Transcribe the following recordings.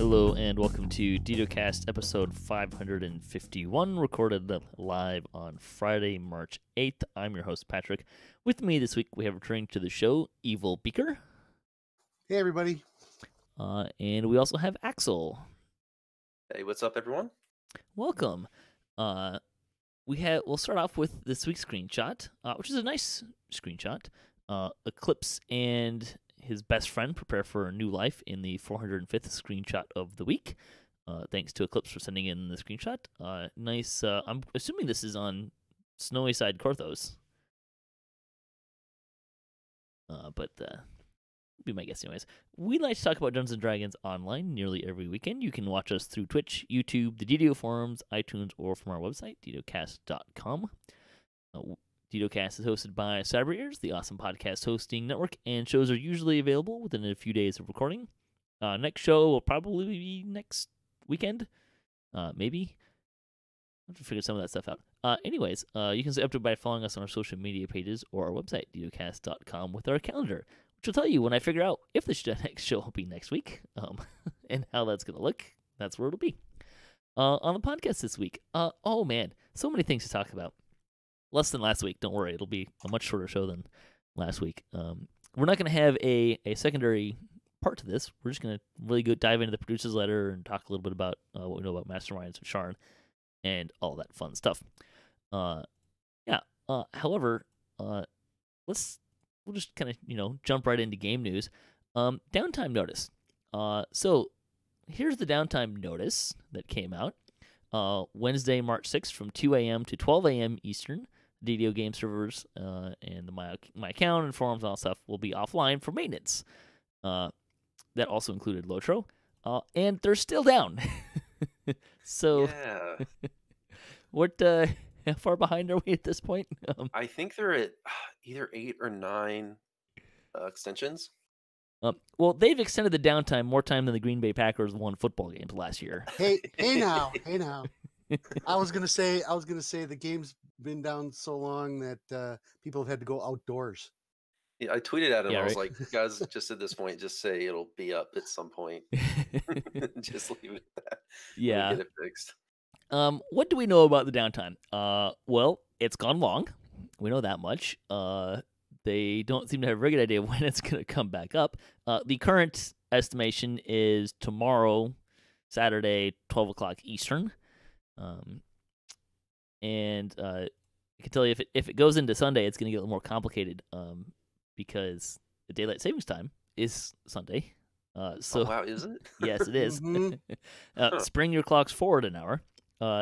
Hello and welcome to DDOCast episode 551, recorded live on Friday, March 8th. I'm your host, Patrick. With me this week, we have returning to the show, Evilbeeker. Hey, everybody. And we also have Axel. Hey, what's up, everyone? Welcome. We'll start off with this week's screenshot, which is a nice screenshot. Eclipse and his best friend prepare for a new life in the 405th screenshot of the week. Thanks to Eclipse for sending in the screenshot. Nice. I'm assuming this is on Snowy Side Korthos. But be my guess anyways. We like to talk about Dungeons & Dragons online nearly every weekend. You can watch us through Twitch, YouTube, the DDO forums, iTunes, or from our website, DDOcast.com. DDOcast is hosted by Cyber Ears, the awesome podcast hosting network, and shows are usually available within a few days of recording. Next show will probably be next weekend, maybe. I'll have to figure some of that stuff out. Anyways, you can stay up to it by following us on our social media pages or our website, DDOcast.com, with our calendar, which will tell you when I figure out if the next show will be next week, and how that's going to look. That's where it'll be. On the podcast this week, oh man, so many things to talk about. Less than last week, don't worry. It'll be a much shorter show than last week. We're not going to have a secondary part to this. We're just going to really go dive into the producer's letter and talk a little bit about what we know about Masterminds of Sharn and all that fun stuff. However, we'll just kind of jump right into game news. Downtime notice. So here's the downtime notice that came out. Wednesday, March 6th from 2 a.m. to 12 a.m. Eastern. DDO game servers and my account and forums and all that stuff will be offline for maintenance. That also included Lotro. And they're still down. So, yeah. What? How far behind are we at this point? I think they're at either 8 or 9 extensions. Well, they've extended the downtime more time than the Green Bay Packers won football games last year. Hey now. I was gonna say the game's been down so long that people have had to go outdoors. Yeah, I tweeted at him. Yeah, I was right? like, guys, just at this point, just say it'll be up at some point. Just leave it at that. Yeah. Get it fixed. What do we know about the downtime? Well, it's gone long. We know that much. They don't seem to have a very good idea when it's going to come back up. The current estimation is tomorrow, Saturday, 12 o'clock Eastern. And I can tell you if it goes into Sunday, it's going to get a little more complicated because the daylight savings time is Sunday. So Oh, wow, is it? yes, it is. Mhm. Spring your clocks forward an hour.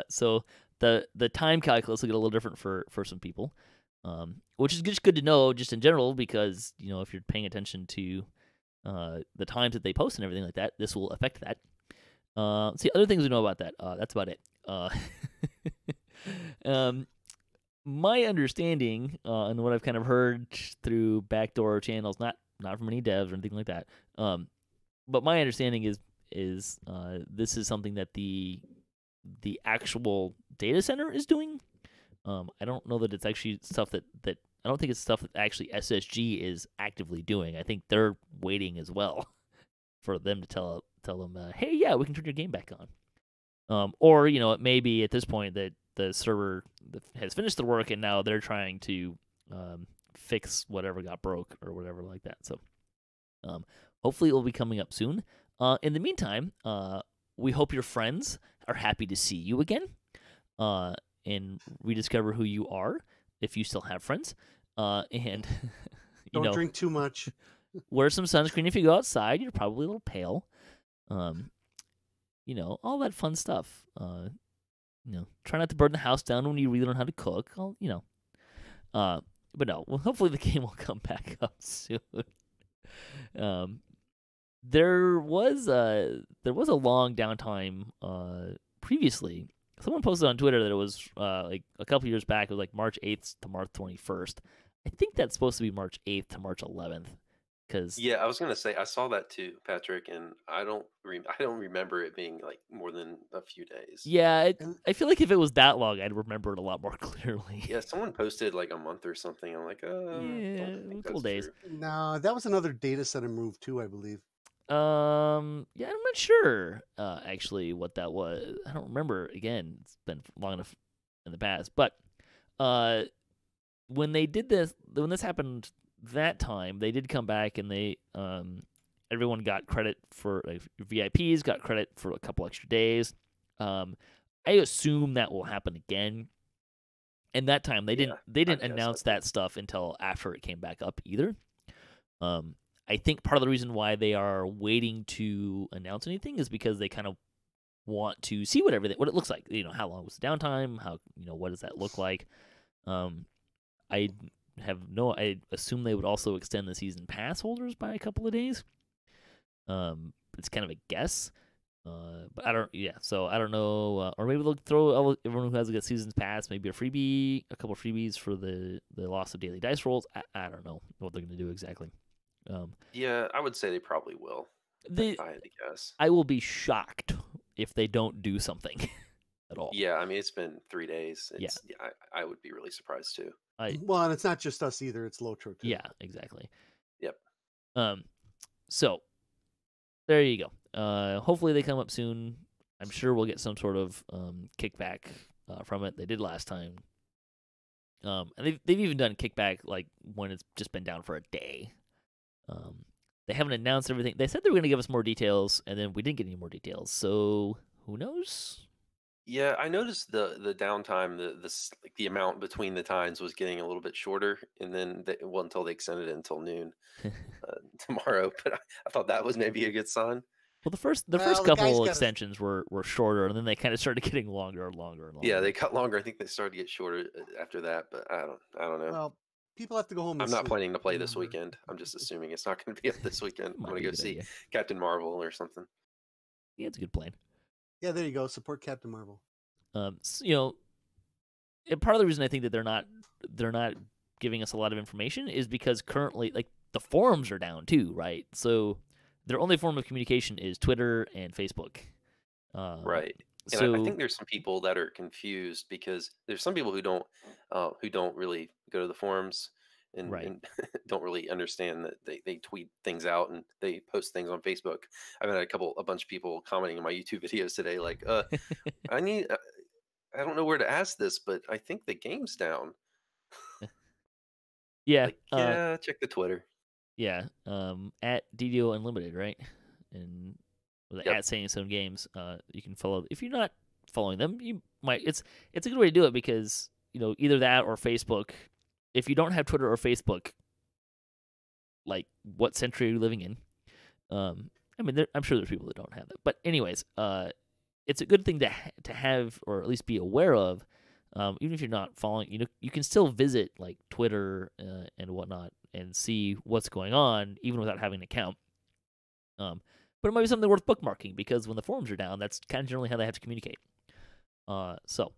So the time calculus will get a little different for some people, which is just good to know just in general because, if you're paying attention to the times that they post and everything like that, this will affect that. See, other things we know about that, that's about it. My understanding, and what I've kind of heard through backdoor channels, not from any devs or anything like that, but my understanding is this is something that the actual data center is doing. I don't know that it's actually stuff that I don't think it's stuff that actually SSG is actively doing. I think they're waiting as well for them to tell them, hey, yeah, we can turn your game back on. Or it may be at this point that the server has finished the work and now they're trying to fix whatever got broke or whatever like that. So hopefully it will be coming up soon. In the meantime, we hope your friends are happy to see you again and rediscover who you are if you still have friends. And Don't drink too much. wear some sunscreen if you go outside. You're probably a little pale. All that fun stuff. Try not to burn the house down when you really learn how to cook. But no, well, hopefully the game will come back up soon. There was a long downtime previously. Someone posted on Twitter that it was like a couple years back. It was like March 8th to March 21st. I think that's supposed to be March 8th to March 11th. Yeah, I was gonna say I saw that too, Patrick, and I don't remember it being like more than a few days. Yeah, I feel like if it was that long, I'd remember it a lot more clearly. Yeah, someone posted like a month or something. I'm like, Yeah, don't a think couple that's days. true. No, that was another data center move too, I believe. Yeah, I'm not sure actually what that was. I don't remember. Again, it's been long enough in the past. But when this happened that time, they did come back and they everyone got credit for VIPs got credit for a couple extra days. I assume that will happen again. And that time they didn't announce that stuff until after it came back up either. I think part of the reason why they are waiting to announce anything is because they kind of want to see what it looks like. How long was the downtime? How what does that look like? I assume they would also extend the season pass holders by a couple of days. It's kind of a guess. But I don't. Yeah, so I don't know. Or maybe they'll throw everyone who has a season's pass, maybe a couple of freebies for the loss of daily dice rolls. I don't know what they're going to do exactly. Yeah, I would say they probably will. If I had to guess, I will be shocked if they don't do something at all. Yeah, I mean it's been 3 days. I would be really surprised too. Well, and it's not just us either; it's Lotro too. Yeah, exactly. Yep. So there you go. Hopefully they come up soon. I'm sure we'll get some sort of kickback from it. They did last time. And they've even done kickback like when it's just been down for a day. They haven't announced everything. They said they were going to give us more details, and then we didn't get any more details. So who knows? Yeah, I noticed the downtime, the amount between the times was getting a little bit shorter, and then until they extended it until noon tomorrow. But I thought that was maybe a good sign. Well, the first couple extensions were shorter, and then they kind of started getting longer and longer and longer. Yeah, they got longer. I think they started to get shorter after that, but I don't know. Well, people have to go home. I'm not planning to play this weekend. I'm just assuming it's not going to be up this weekend. I'm going to go see Captain Marvel or something. Yeah, it's a good plan. Yeah, there you go. Support Captain Marvel. So, and part of the reason I think that they're not giving us a lot of information is because currently, like, the forums are down too, right? So their only form of communication is Twitter and Facebook. Right. And I think there's some people that are confused because there's some people who don't really go to the forums and don't really understand that they tweet things out and they post things on Facebook. I've had a bunch of people commenting on my YouTube videos today, like, I don't know where to ask this, but I think the game's down. Yeah. Check the Twitter. Yeah. At DDO Unlimited, right? And at Saying Some Games, you can follow. If you're not following them, you might. It's a good way to do it because either that or Facebook. If you don't have Twitter or Facebook, like, what century are you living in? I mean, I'm sure there's people that don't have that. But anyways, it's a good thing to have, or at least be aware of. Even if you're not following, you can still visit like Twitter and whatnot and see what's going on, even without having an account. But it might be something worth bookmarking because when the forums are down, that's kind of generally how they have to communicate. So,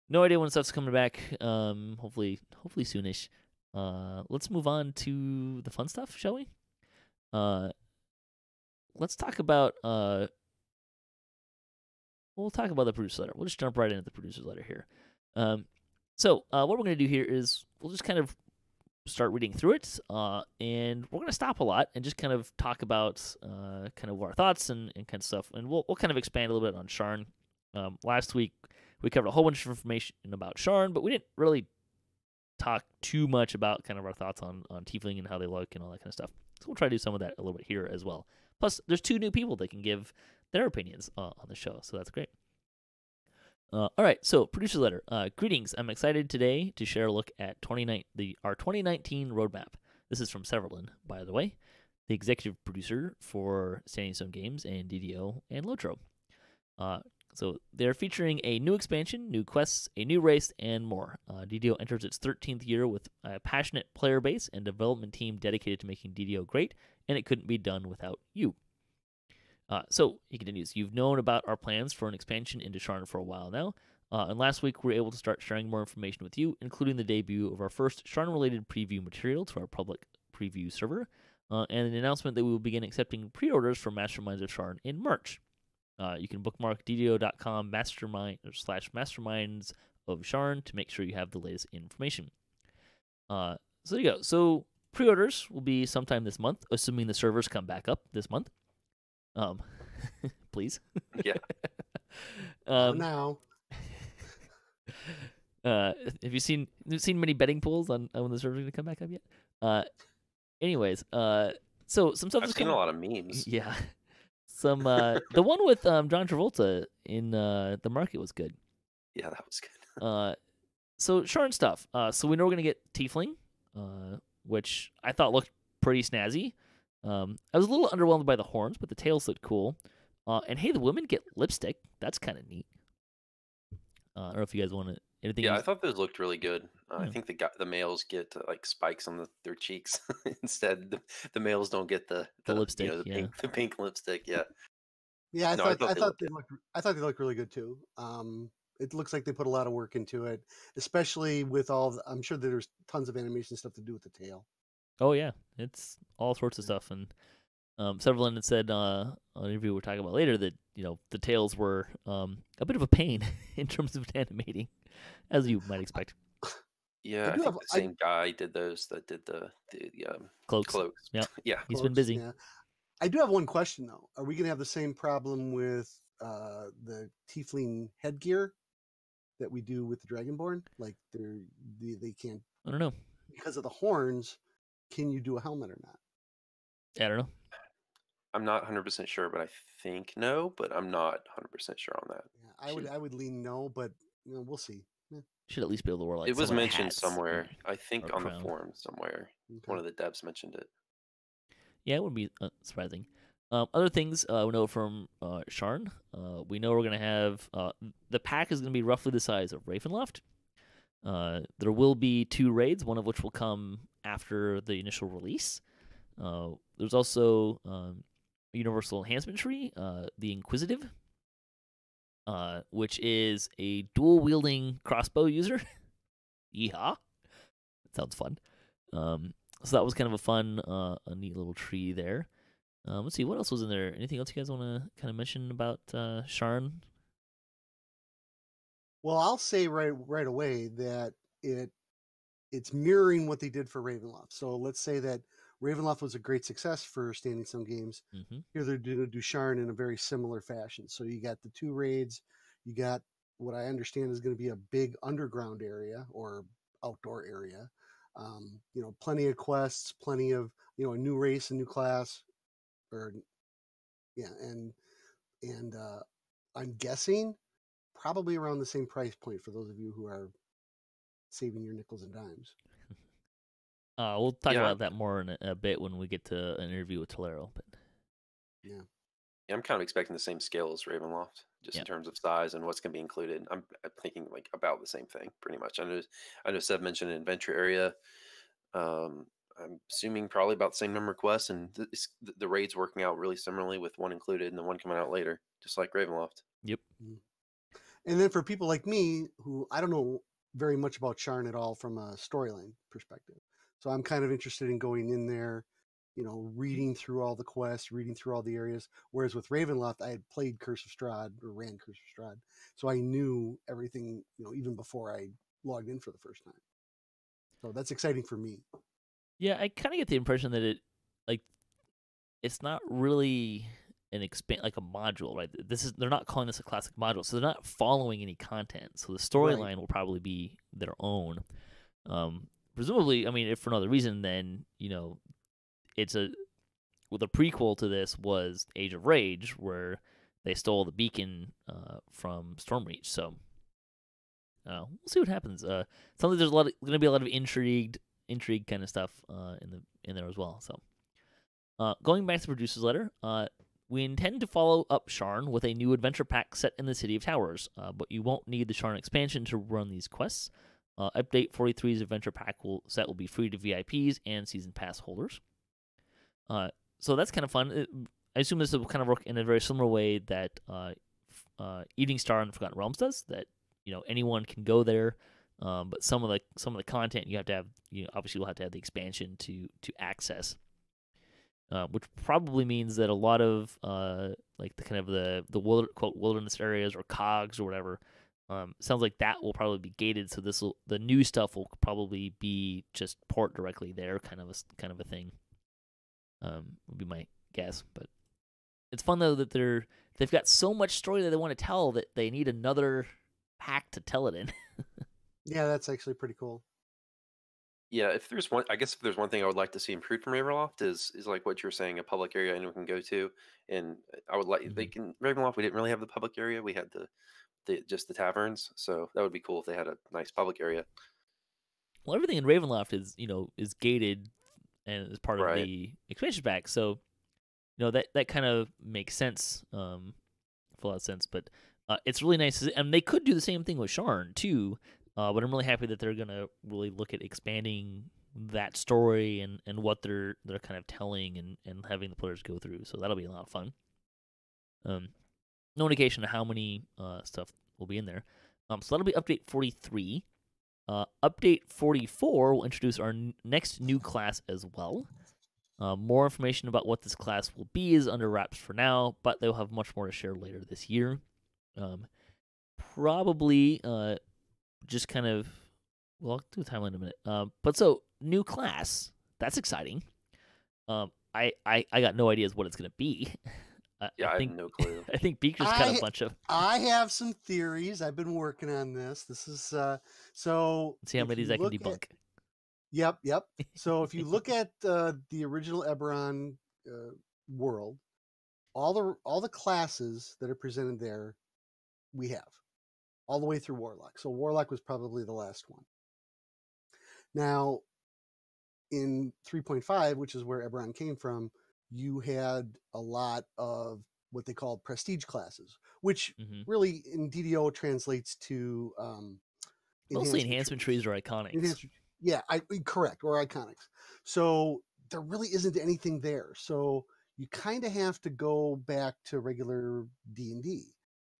no idea when stuff's coming back. Hopefully soonish. Let's move on to the fun stuff, shall we? Let's talk about. We'll talk about the producer's letter. We'll just jump right into the producer's letter here. So what we're going to do here is we'll just kind of start reading through it, and we're going to stop a lot and just kind of talk about kind of our thoughts and kind of stuff, and we'll kind of expand a little bit on Sharn. Last week we covered a whole bunch of information about Sharn, but we didn't really talk too much about kind of our thoughts on Tiefling and how they look and all that kind of stuff. So we'll try to do some of that a little bit here as well. Plus, there's 2 new people that can give their opinions on the show, so that's great. All right, so producer's letter. Greetings. I'm excited today to share a look at our 2019 roadmap. This is from Severlin, by the way, the executive producer for Standing Stone Games and DDO and Lotro. So they're featuring a new expansion, new quests, a new race, and more. DDO enters its 13th year with a passionate player base and development team dedicated to making DDO great, and it couldn't be done without you. So he continues, you've known about our plans for an expansion into Sharn for a while now, and last week we were able to start sharing more information with you, including the debut of our first Sharn-related preview material to our public preview server, and an announcement that we will begin accepting pre-orders for Masterminds of Sharn in March. You can bookmark DDO.com /masterminds of Sharn to make sure you have the latest information. So there you go. So pre-orders will be sometime this month, assuming the servers come back up this month. Please. Yeah. Now. Have you seen many betting pools on when the server's going to come back up yet? Anyways, so some stuff. I've seen a lot of memes. Yeah. Some the one with John Travolta in the market was good. Yeah, that was good. So Sharn stuff. So we know we're gonna get Tiefling, which I thought looked pretty snazzy. I was a little underwhelmed by the horns, but the tails looked cool. And hey, the women get lipstick. That's kind of neat. I don't know if you guys want to anything. Yeah, I thought those looked really good. I think the males get like spikes on their cheeks instead. The males don't get the lipstick, the pink lipstick. Yeah. Yeah, I thought they looked really good too. It looks like they put a lot of work into it, especially with I'm sure there's tons of animation stuff to do with the tail. Oh yeah, it's all sorts of stuff, and several had said on an interview we're talking about later that the tails were a bit of a pain in terms of animating, as you might expect. Yeah, I think the same guy did those that did the cloaks. Yeah, yeah, he's been busy. Yeah. I do have one question though. Are we going to have the same problem with the Tiefling headgear that we do with the Dragonborn? Like they can't. I don't know. Because of the horns, can you do a helmet or not? I don't know. I'm not 100% sure, but I think no. But I'm not 100% sure on that. Yeah, I would lean no, but we'll see. Yeah. Should at least be able to wear like. It was mentioned somewhere. I think on the forum somewhere. Okay. One of the devs mentioned it. Yeah, it wouldn't be surprising. Other things we know from Sharn, we know we're going to have the pack is going to be roughly the size of Ravenloft. There will be 2 raids, one of which will come after the initial release. There's also a universal enhancement tree, the Inquisitive, which is a dual-wielding crossbow user. Yeehaw! That sounds fun. So that was kind of a fun, a neat little tree there. Let's see, what else was in there? Anything else you guys want to kind of mention about Sharn? Well, I'll say right away that it's mirroring what they did for Ravenloft. So let's say that Ravenloft was a great success for Standing Stone Games. Mm-hmm. Here they're going to do Sharn in a very similar fashion. So you got the 2 raids, you got what I understand is going to be a big underground area or outdoor area. Plenty of quests, plenty of a new race, a new class, and I'm guessing probably around the same price point for those of you who are saving your nickels and dimes. We'll talk about that more in a bit when we get to an interview with Tolero. But yeah, I'm kind of expecting the same scale as Ravenloft, just in terms of size and what's going to be included. I'm thinking like about the same thing, pretty much. I know Seth mentioned an adventure area. I'm assuming probably about the same number of quests, and the raids working out really similarly with one included and the one coming out later, just like Ravenloft. Yep. And then for people like me, who I don't know very much about Sharn at all from a storyline perspective, so I'm kind of interested in going in there, reading through all the quests, reading through all the areas. Whereas with Ravenloft, I had played Curse of Strahd or ran Curse of Strahd, so I knew everything, even before I logged in for the first time. So that's exciting for me. Yeah, I kind of get the impression that it's not really an like a module, right? They're not calling this a classic module, so they're not following any content. So the storyline will probably be their own. Presumably, I mean, if for no other reason, then it's the prequel to this was Age of Rage, where they stole the beacon from Stormreach. So we'll see what happens. Sounds like there's going to be a lot of intrigue kind of stuff in there as well. So going back to the producer's letter, we intend to follow up Sharn with a new adventure pack set in the City of Towers, but you won't need the Sharn expansion to run these quests. Update 43's adventure pack will be free to VIPs and season pass holders. So that's kind of fun. I assume this will kind of work in a very similar way that Evening Star and Forgotten Realms does. That anyone can go there. But some of the content you have to have, obviously you'll have to have the expansion to access, which probably means that a lot of like the kind of the quote wilderness areas or cogs or whatever, sounds like that will probably be gated. So the new stuff will probably be just port directly there, kind of a thing. Would be my guess, but it's fun though that they've got so much story that they want to tell that they need another pack to tell it in. Yeah, that's actually pretty cool. Yeah, if there's one thing I would like to see improved from Ravenloft is like what you're saying, a public area anyone can go to, and I would like Ravenloft. We didn't really have the public area; we had just the taverns. So that would be cool if they had a nice public area. Well, everything in Ravenloft is gated and is part of the expansion pack, so that kind of makes sense, for a lot of sense. But it's really nice, and they could do the same thing with Sharn too. But I'm really happy that they're gonna really look at expanding that story and what they're kind of telling and having the players go through. So that'll be a lot of fun. No indication of how many stuff will be in there. So that'll be update 43. Update 44 will introduce our next new class as well. More information about what this class will be is under wraps for now, but they'll have much more to share later this year. Probably just kind of, well, I'll do a timeline in a minute. But so, new class, that's exciting. I got no ideas what it's going to be. I have no clue. I think Beaker's got a bunch of... I have some theories. I've been working on this. This is, so... Let's see how many of these I can debunk. Yep. So if you look at the original Eberron world, all the classes that are presented there, we have. All the way through Warlock. So Warlock was probably the last one. Now, in 3.5, which is where Eberron came from, you had a lot of what they called prestige classes, which really in DDO translates to mostly enhancement trees or iconics. Correct, or iconics. So there really isn't anything there. So you kind of have to go back to regular D&D.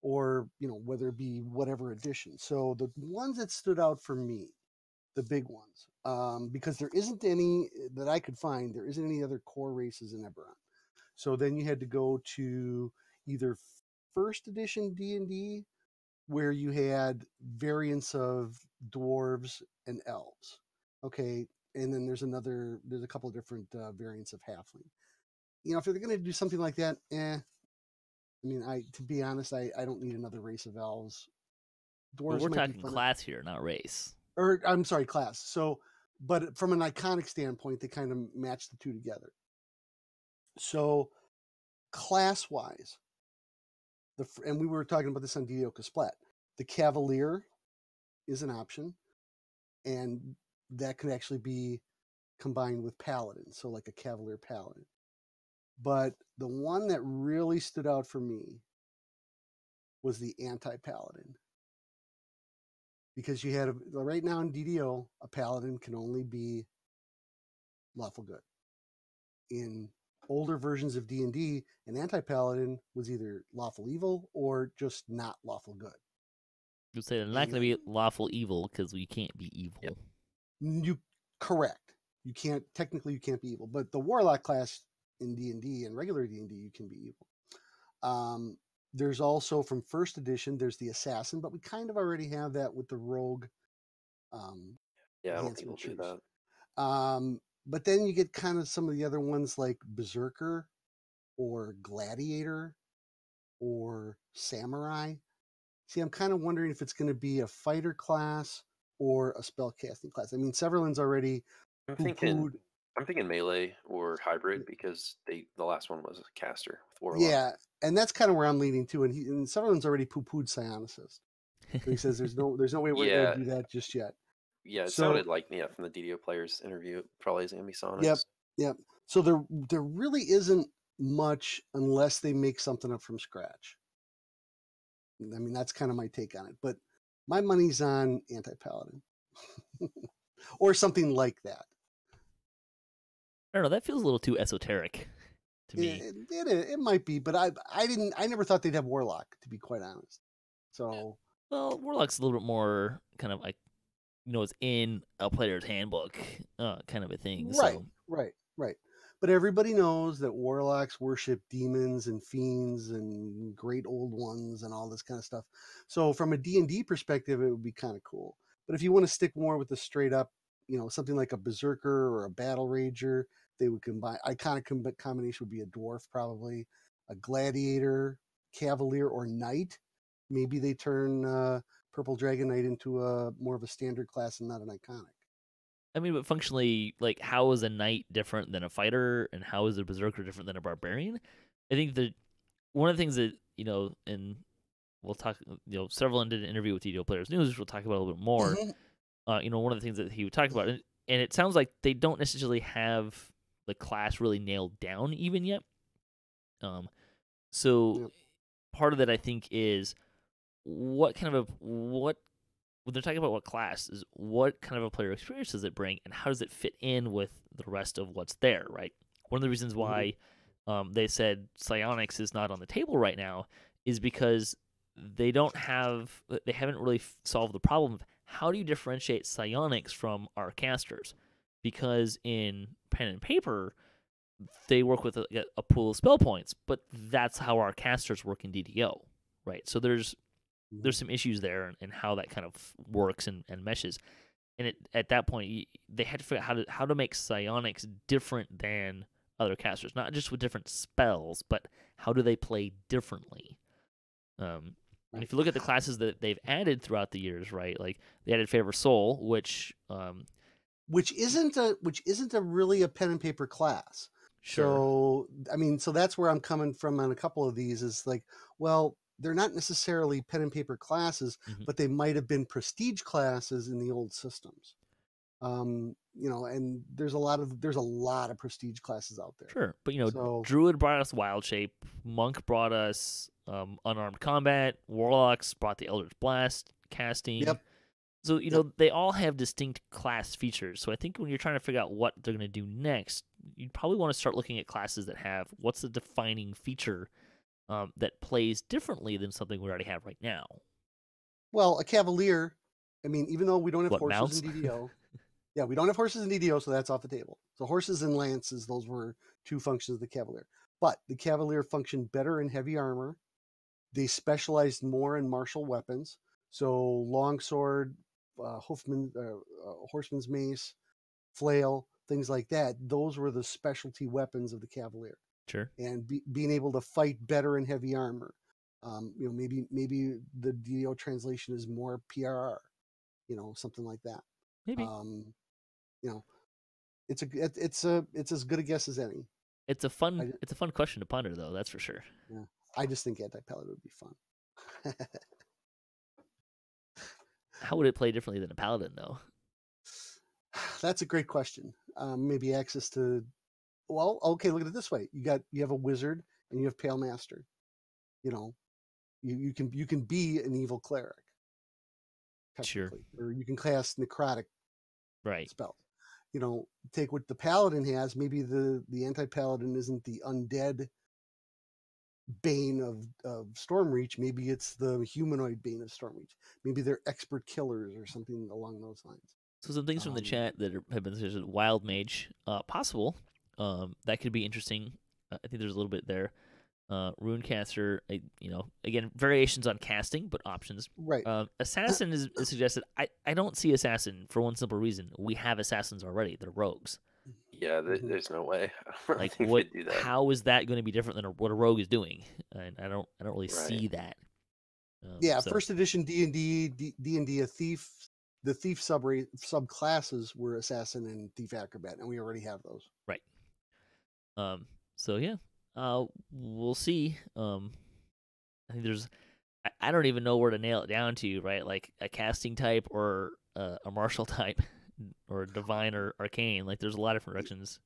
Or, whether it be whatever edition. So the ones that stood out for me, the big ones, because there isn't any that I could find, there isn't any other core races in Eberron. So then you had to go to either first edition D&D, where you had variants of dwarves and elves. Okay, and then there's a couple of different variants of halfling. If they're going to do something like that, I mean, to be honest, I don't need another race of elves. Dwarves. We're talking class here, not race. Or I'm sorry, class. So, but from an iconic standpoint, they kind of match the two together. So, class-wise, and we were talking about this on DDOCast Splat. The Cavalier is an option, and that could actually be combined with Paladin. So, like a Cavalier Paladin. But the one that really stood out for me was the anti-paladin. Because you had, right now in DDO, a paladin can only be lawful good. In older versions of D&D, an anti-paladin was either lawful evil or just not lawful good. You say they're not going to be lawful evil because we can't be evil. Correct. You can't be evil. But the warlock class in D&D and regular D&D, you can be evil. There's also, from first edition, there's the assassin, but we kind of already have that with the rogue. I don't think we'll do that. But then you get kind of some of the other ones like berserker or gladiator or samurai. See, I'm kind of wondering if it's going to be a fighter class or a spellcasting class. I mean, Severland's already I'm thinking melee or hybrid because the last one was a caster with Warlock. Yeah, and that's kind of where I'm leaning to. And Sutherland's already poo-pooed Psionicist. So he says there's no way we're going to do that just yet. Yeah, it sounded like from the DDO players interview, probably is Ambisonics. Yep. So there really isn't much unless they make something up from scratch. I mean, that's kind of my take on it. But my money's on anti-paladin or something like that. I don't know. That feels a little too esoteric to me. It might be, but I never thought they'd have Warlock, to be quite honest. So, well, Warlock's a little bit more kind of like, it's in a player's handbook, kind of a thing. Right. But everybody knows that Warlocks worship demons and fiends and great old ones and all this kind of stuff. So, from a D&D perspective, it would be kind of cool. But if you want to stick more with the straight up, something like a berserker or a battle rager, they would combine. Iconic combination would be a dwarf, probably, a gladiator, cavalier, or knight, maybe they turn Purple Dragon Knight into a more of a standard class and not an iconic. I mean, but functionally, like, how is a knight different than a fighter, and how is a berserker different than a barbarian? I think that one of the things that, and we'll talk, several did an interview with DDO Players News, which we'll talk about a little bit more. One of the things that he would talk about, and it sounds like they don't necessarily have the class really nailed down even yet. So part of that, I think, is when they're talking about what class is, what kind of a player experience does it bring, and how does it fit in with the rest of what's there, right? One of the reasons why they said psionics is not on the table right now is because they haven't really solved the problem of how do you differentiate psionics from our casters, because in pen and paper they work with a pool of spell points, but that's how our casters work in DDO, right? So there's some issues there and how that kind of works and meshes. And at that point, they had to figure out how to make psionics different than other casters, not just with different spells, but how do they play differently. And if you look at the classes that they've added throughout the years, right? Like they added Favor Soul, which isn't a really a pen and paper class. Sure. So that's where I'm coming from on a couple of these. Is like, well, they're not necessarily pen and paper classes, but they might have been prestige classes in the old systems. And there's a lot of prestige classes out there. Sure, but Druid brought us Wild Shape, Monk brought us Unarmed Combat, Warlocks brought the Eldritch Blast casting. Yep. So they all have distinct class features. So I think when you're trying to figure out what they're going to do next, you probably want to start looking at classes that have what's the defining feature that plays differently than something we already have right now. Well, a Cavalier, even though we don't have horses mounts? in DDO, we don't have horses in DDO, so that's off the table. So horses and lances, those were two functions of the Cavalier. But the Cavalier functioned better in heavy armor. They specialized more in martial weapons. So longsword, horseman's mace, flail, things like that. Those were the specialty weapons of the Cavalier. Sure. And being able to fight better in heavy armor. Maybe the DDO translation is more PRR, something like that. Maybe. It's as good a guess as any. It's a fun question to ponder, though. That's for sure. Yeah, I just think Anti-Paladin would be fun. How would it play differently than a Paladin, though? That's a great question. Maybe access to. Well, okay. Look at it this way: you have a wizard and you have Pale Master. You can be an evil cleric. Sure. Or you can cast necrotic spells. Take what the Paladin has. Maybe the Anti-Paladin isn't the undead bane of Stormreach. Maybe it's the humanoid bane of Stormreach. Maybe they're expert killers or something along those lines. So some things from the chat that have been suggested: Wild Mage, possible. That could be interesting. I think there's a little bit there. Runecaster, again, variations on casting, but options. Right. Assassin is suggested. I don't see Assassin for one simple reason. We have Assassins already. They're rogues. Yeah, there's no way. Like, what? Do that. How is that going to be different than what a rogue is doing? And I don't really see that. First edition D&D, a thief. The thief subclasses were assassin and thief acrobat, and we already have those. Right. So yeah. We'll see. I think there's. I don't even know where to nail it down to. Right, like a casting type or a martial type, or divine or arcane. Like there's a lot of different directions.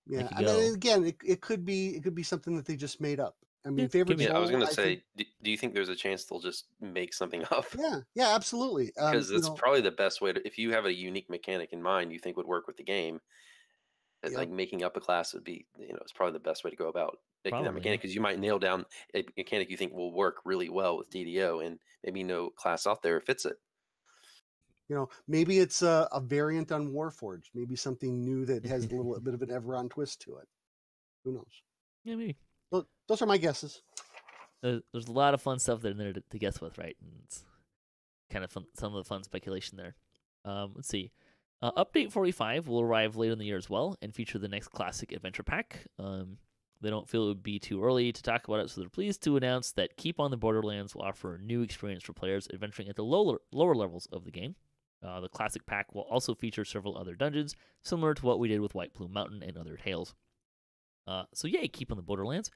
Yeah, again, it could be something that they just made up. Favorite. Yeah, I was going to say, do you think there's a chance they'll just make something up? Yeah, absolutely. Because that's probably the best way to. If you have a unique mechanic in mind, you think would work with the game. Like making up a class would be, it's probably the best way to go about making that mechanic, because you might nail down a mechanic you think will work really well with DDO, and maybe no class out there fits it. Maybe it's a variant on Warforged, maybe something new that has a little bit of an Everon twist to it. Who knows? Yeah, maybe. Those are my guesses. There's a lot of fun stuff in there to guess with, right? And it's kind of fun, some of the fun speculation there. Let's see. Update 45 will arrive later in the year as well and feature the next classic adventure pack. they don't feel it would be too early to talk about it, so they're pleased to announce that Keep on the Borderlands will offer a new experience for players adventuring at the lower levels of the game. The classic pack will also feature several other dungeons, similar to what we did with White Plume Mountain and other tales. So yay, Keep on the Borderlands.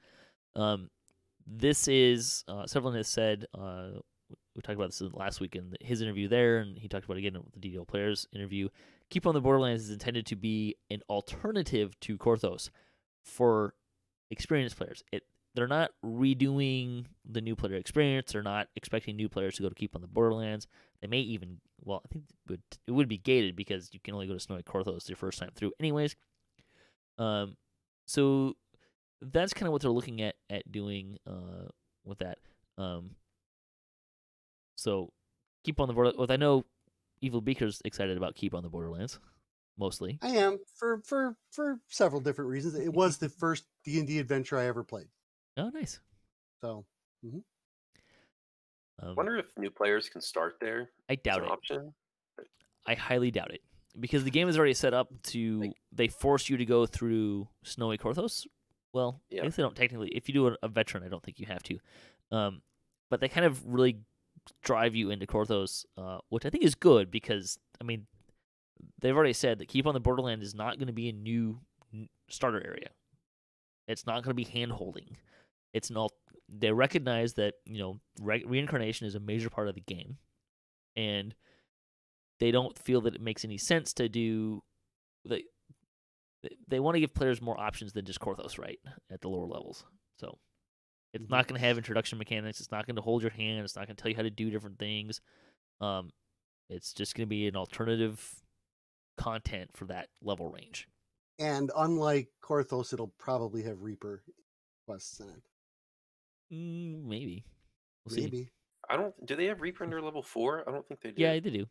This is, Severin has said, we talked about this last week in his interview there, and he talked about it again in the DDO Players interview. Keep on the Borderlands is intended to be an alternative to Korthos for experienced players. They're not redoing the new player experience. They're not expecting new players to go to Keep on the Borderlands. They may even, well, I think it would be gated because you can only go to Snowy Korthos your first time through anyways. So that's kind of what they're looking at doing with that. So Keep on the Borderlands. Well, I know Evilbeeker's excited about Keep on the Borderlands, mostly. I am for several different reasons. It was the first D&D adventure I ever played. Oh, nice. So, I wonder if new players can start there. I doubt it. Option. I highly doubt it because the game is already set up to. They force you to go through Snowy Korthos. Well, I guess they don't technically. If you do a veteran, I don't think you have to. But they kind of really drive you into Korthos, which I think is good because I mean, they've already said that Keep on the Borderland is not going to be a new starter area. It's not going to be hand-holding. It's an they recognize that, reincarnation is a major part of the game, and they don't feel that it makes any sense to do. They want to give players more options than just Korthos, right, at the lower levels. So it's not going to have introduction mechanics. It's not going to hold your hand. It's not going to tell you how to do different things. It's just going to be an alternative content for that level range. And unlike Korthos, it'll probably have Reaper quests in it. Maybe. We'll Maybe. See. Do they have Reaper under level 4? I don't think they do. Yeah, they do.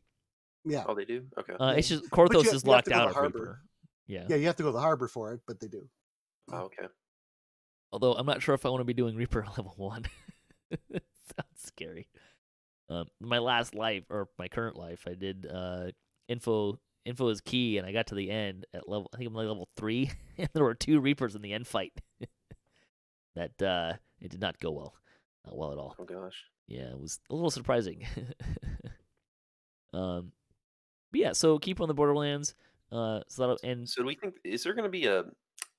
Yeah. Oh, they do? Okay. It's just Korthos is locked out of Reaper. Yeah. Yeah, you have to go to the harbor for it, but they do. Oh, okay. Although I'm not sure if I want to be doing Reaper level 1. Sounds scary. My last life, or my current life, I did info is key, and I got to the end at level. I think I'm like level 3, and there were 2 Reapers in the end fight. That it did not go well, not well at all. Oh gosh. Yeah, it was a little surprising. But yeah, so Keep on the Borderlands. So do we think is there going to be a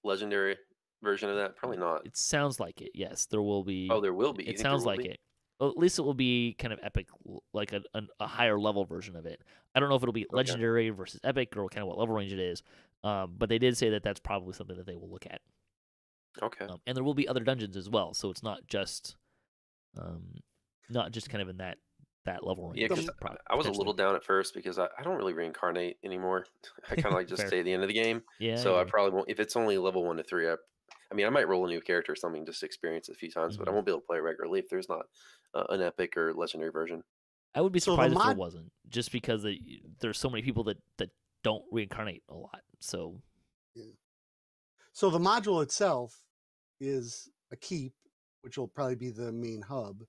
legendary version of that? Probably not. It sounds like it. Yes, there will be. Oh, there will be. It sounds like it. Well, at least it will be kind of epic, like a higher level version of it. I don't know if it'll be legendary versus epic or kind of what level range it is. But they did say that that's probably something that they will look at. Okay. And there will be other dungeons as well, so it's not just kind of in that level range. Yeah, because I was a little down at first because I don't really reincarnate anymore. I kind of like just stay at the end of the game. Yeah. So I probably won't. If it's only level 1 to 3, I mean, I might roll a new character or something just to experience it a few times, but I won't be able to play regularly if there's not an epic or legendary version. I would be surprised if there wasn't, just because there's so many people that don't reincarnate a lot. So, So the module itself is a keep, which will probably be the main hub,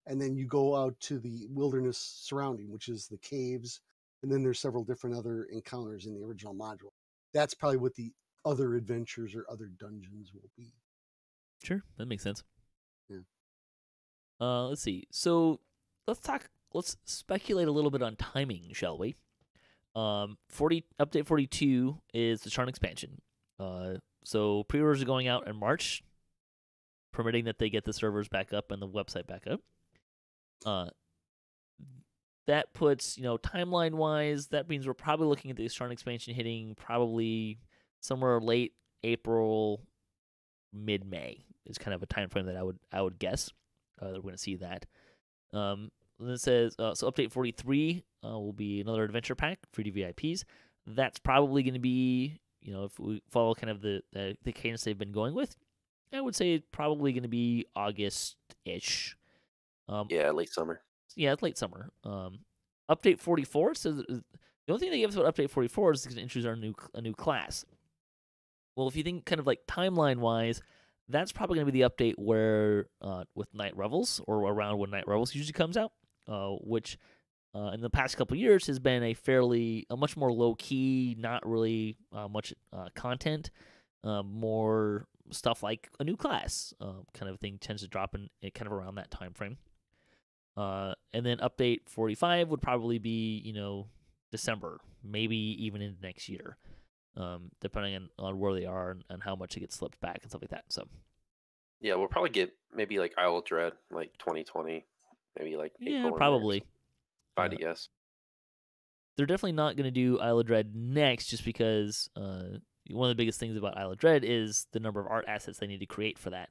and then you go out to the wilderness surrounding, which is the caves, and then there's several different other encounters in the original module. That's probably what the other adventures or other dungeons will be. Sure, that makes sense. Yeah. Let's see. So let's speculate a little bit on timing, shall we? Update 42 is the Charn expansion. So pre-orders are going out in March, permitting that they get the servers back up and the website back up. That puts, timeline-wise, that means we're probably looking at the Charn expansion hitting probably somewhere late April, mid-May is kind of a time frame that I would guess that we're going to see that. Then it says so update 43 will be another adventure pack for VIPs. That's probably going to be, if we follow kind of the cadence they've been going with, I would say it's probably going to be August-ish. Late summer. Yeah, it's late summer. Update 44 says the only thing they give us about Update 44 is to introduce a new class. Well, if you think kind of like timeline-wise, that's probably going to be the update where with Night Revels, or around when Night Revels usually comes out, which in the past couple of years has been a much more low-key, not really much content, more stuff like a new class kind of thing tends to drop in kind of around that time frame. And then update 45 would probably be, December, maybe even into next year, depending on where they are and how much it gets slipped back and stuff like that. So, yeah, we'll probably get maybe like Isle of Dread, like 2020, maybe like April. Probably. If I had to guess. They're definitely not going to do Isle of Dread next, just because one of the biggest things about Isle of Dread is the number of art assets they need to create for that.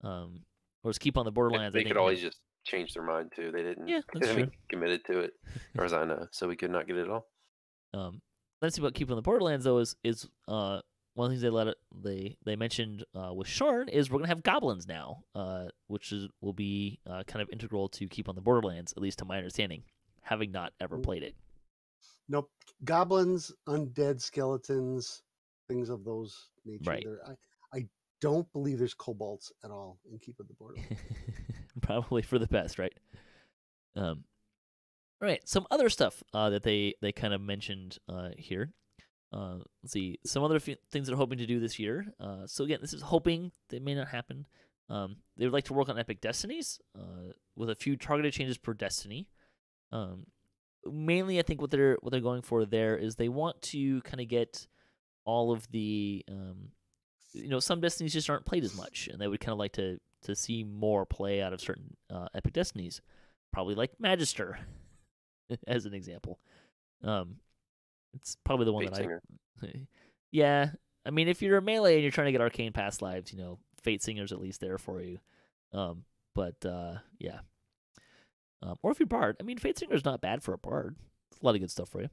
Or Keep on the Borderlands. They could always just change their mind too. They didn't. Yeah, that's true. Committed to it, as far as I know. So we could not get it at all. Let's see about Keep on the Borderlands though. Is one of the things they mentioned with Sharn is we're gonna have goblins now, which will be kind of integral to Keep on the Borderlands, at least to my understanding, having not ever played it. Nope, goblins, undead skeletons, things of those nature. Right. I don't believe there's kobolds at all in Keep on the Borderlands. Probably for the best, right? All right, some other stuff that they kind of mentioned here. Let's see, some other things they're hoping to do this year. So again, this is hoping. They may not happen. They would like to work on Epic Destinies with a few targeted changes per Destiny. Mainly, I think what they're going for there is they want to kind of get all of the some Destinies just aren't played as much, and they would kind of like to see more play out of certain Epic Destinies, probably like Magister, as an example. It's probably the one yeah. I mean, if you're a melee and you're trying to get Arcane Past Lives, Fate Singer's at least there for you. Yeah. Or if you're Bard, I mean, Fate Singer's not bad for a Bard. It's a lot of good stuff for you.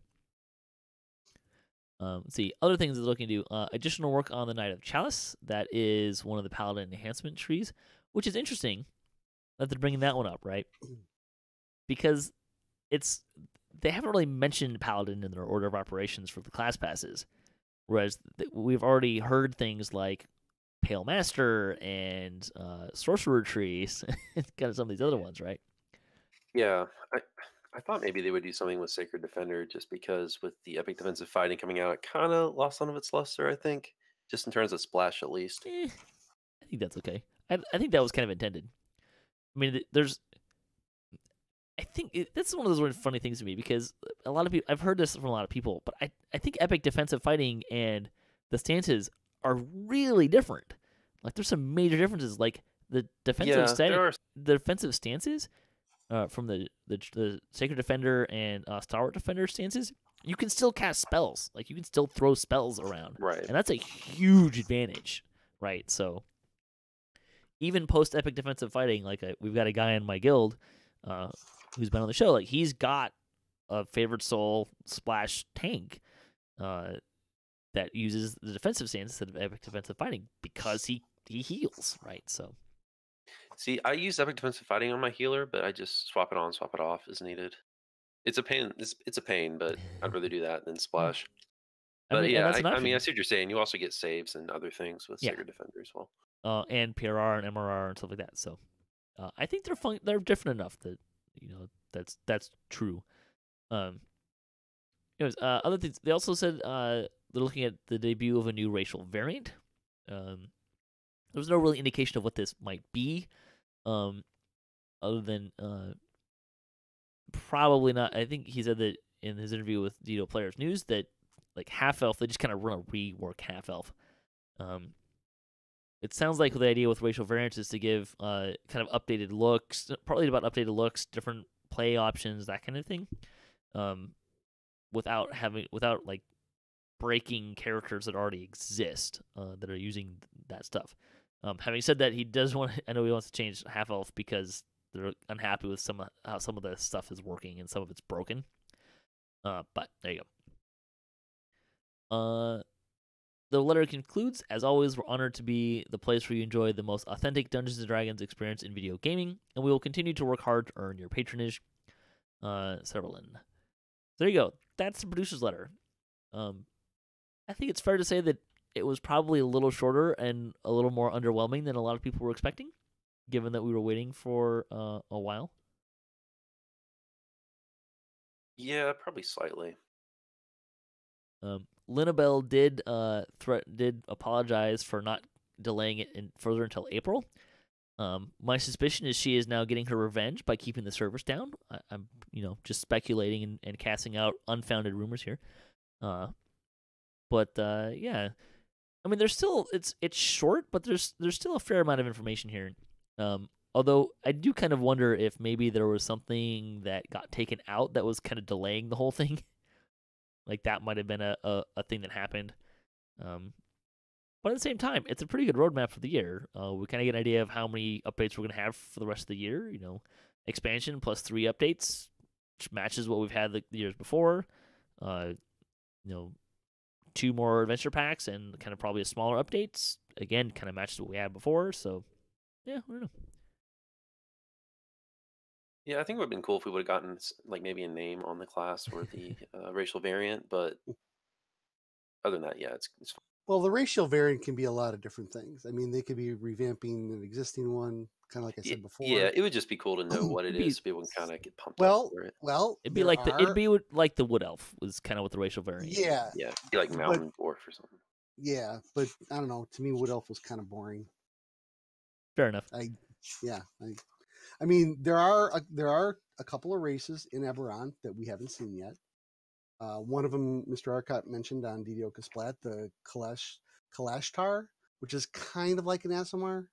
Let's see, other things they're looking to do. Additional work on the Knight of Chalice. That is one of the Paladin enhancement trees, which is interesting that they're bringing that one up, right? Because they haven't really mentioned Paladin in their order of operations for the class passes, whereas we've already heard things like Pale Master and Sorcerer trees, kind of some of these other ones, right? Yeah, I thought maybe they would do something with Sacred Defender, just because with the Epic Defensive Fighting coming out, it kind of lost some of its luster, I think, just in terms of splash at least. I think that's okay. I think that was kind of intended. I mean, I think that's one of those funny things to me, because a lot of people, I've heard this from a lot of people, but I think Epic Defensive Fighting and the stances are really different. Like, there's some major differences. Like, the defensive defensive stances from the Sacred Defender and Stalwart Defender stances, you can still cast spells. Like, you can still throw spells around. Right. And that's a huge advantage, right? So, even post-Epic Defensive Fighting, like, we've got a guy in my guild who's been on the show. Like, he's got a Favored Soul splash tank that uses the defensive stance instead of Epic Defensive Fighting because he heals, right? So, see, I use Epic Defensive Fighting on my healer, but I just swap it on, swap it off as needed. It's a pain. It's a pain, but I'd rather do that than splash. But I mean, I see what you're saying. You also get saves and other things with Sacred Defender as well. And PRR and MRR and stuff like that. So, I think they're fun. They're different enough that that's true. Anyways, other things they also said they're looking at the debut of a new racial variant. There's no really indication of what this might be, other than probably not. I think he said that in his interview with DDO Players News that, like, Half Elf, they just kind of want to rework Half Elf. It sounds like the idea with racial variants is to give kind of updated looks, partly about updated looks, different play options, that kind of thing, without like breaking characters that already exist that are using that stuff. Having said that, I know he wants to change Half Elf because they're unhappy with how some of the stuff is working and some of it's broken. But there you go. The letter concludes, as always, we're honored to be the place where you enjoy the most authentic Dungeons & Dragons experience in video gaming, and we will continue to work hard to earn your patronage. Severlin. There you go. That's the producer's letter. I think it's fair to say that it was probably a little shorter and a little more underwhelming than a lot of people were expecting, given that we were waiting for a while. Yeah, probably slightly. Linabelle did apologize for not delaying it further until April. My suspicion is she is now getting her revenge by keeping the servers down. I'm just speculating and casting out unfounded rumors here. But yeah, I mean, there's still it's short, but there's still a fair amount of information here. Although I do kind of wonder if maybe there was something that got taken out that was kind of delaying the whole thing. Like that might have been a thing that happened. But at the same time, it's a pretty good roadmap for the year. We kind of get an idea of how many updates we're going to have for the rest of the year. Expansion plus 3 updates, which matches what we've had the years before. 2 more adventure packs and kind of probably a smaller updates. Again, kind of matches what we had before. So, yeah, I don't know. Yeah, I think it would have been cool if we would have gotten like maybe a name on the class or the racial variant. But other than that, yeah, it's fine. Well, the racial variant can be a lot of different things. I mean, they could be revamping an existing one, kind of like I said before. Yeah, it would just be cool to know what it is. So people can kind of get pumped up for it. Well, it'd be like the Wood Elf was kind of what the racial variant. Yeah, yeah, it'd be like Mountain Dwarf or something. Yeah, but I don't know. To me, Wood Elf was kind of boring. Fair enough. I mean, there are a couple of races in Eberron that we haven't seen yet. One of them, Mr. Arcott mentioned on DDOCast, the Kalashtar, which is kind of like an Aasimar.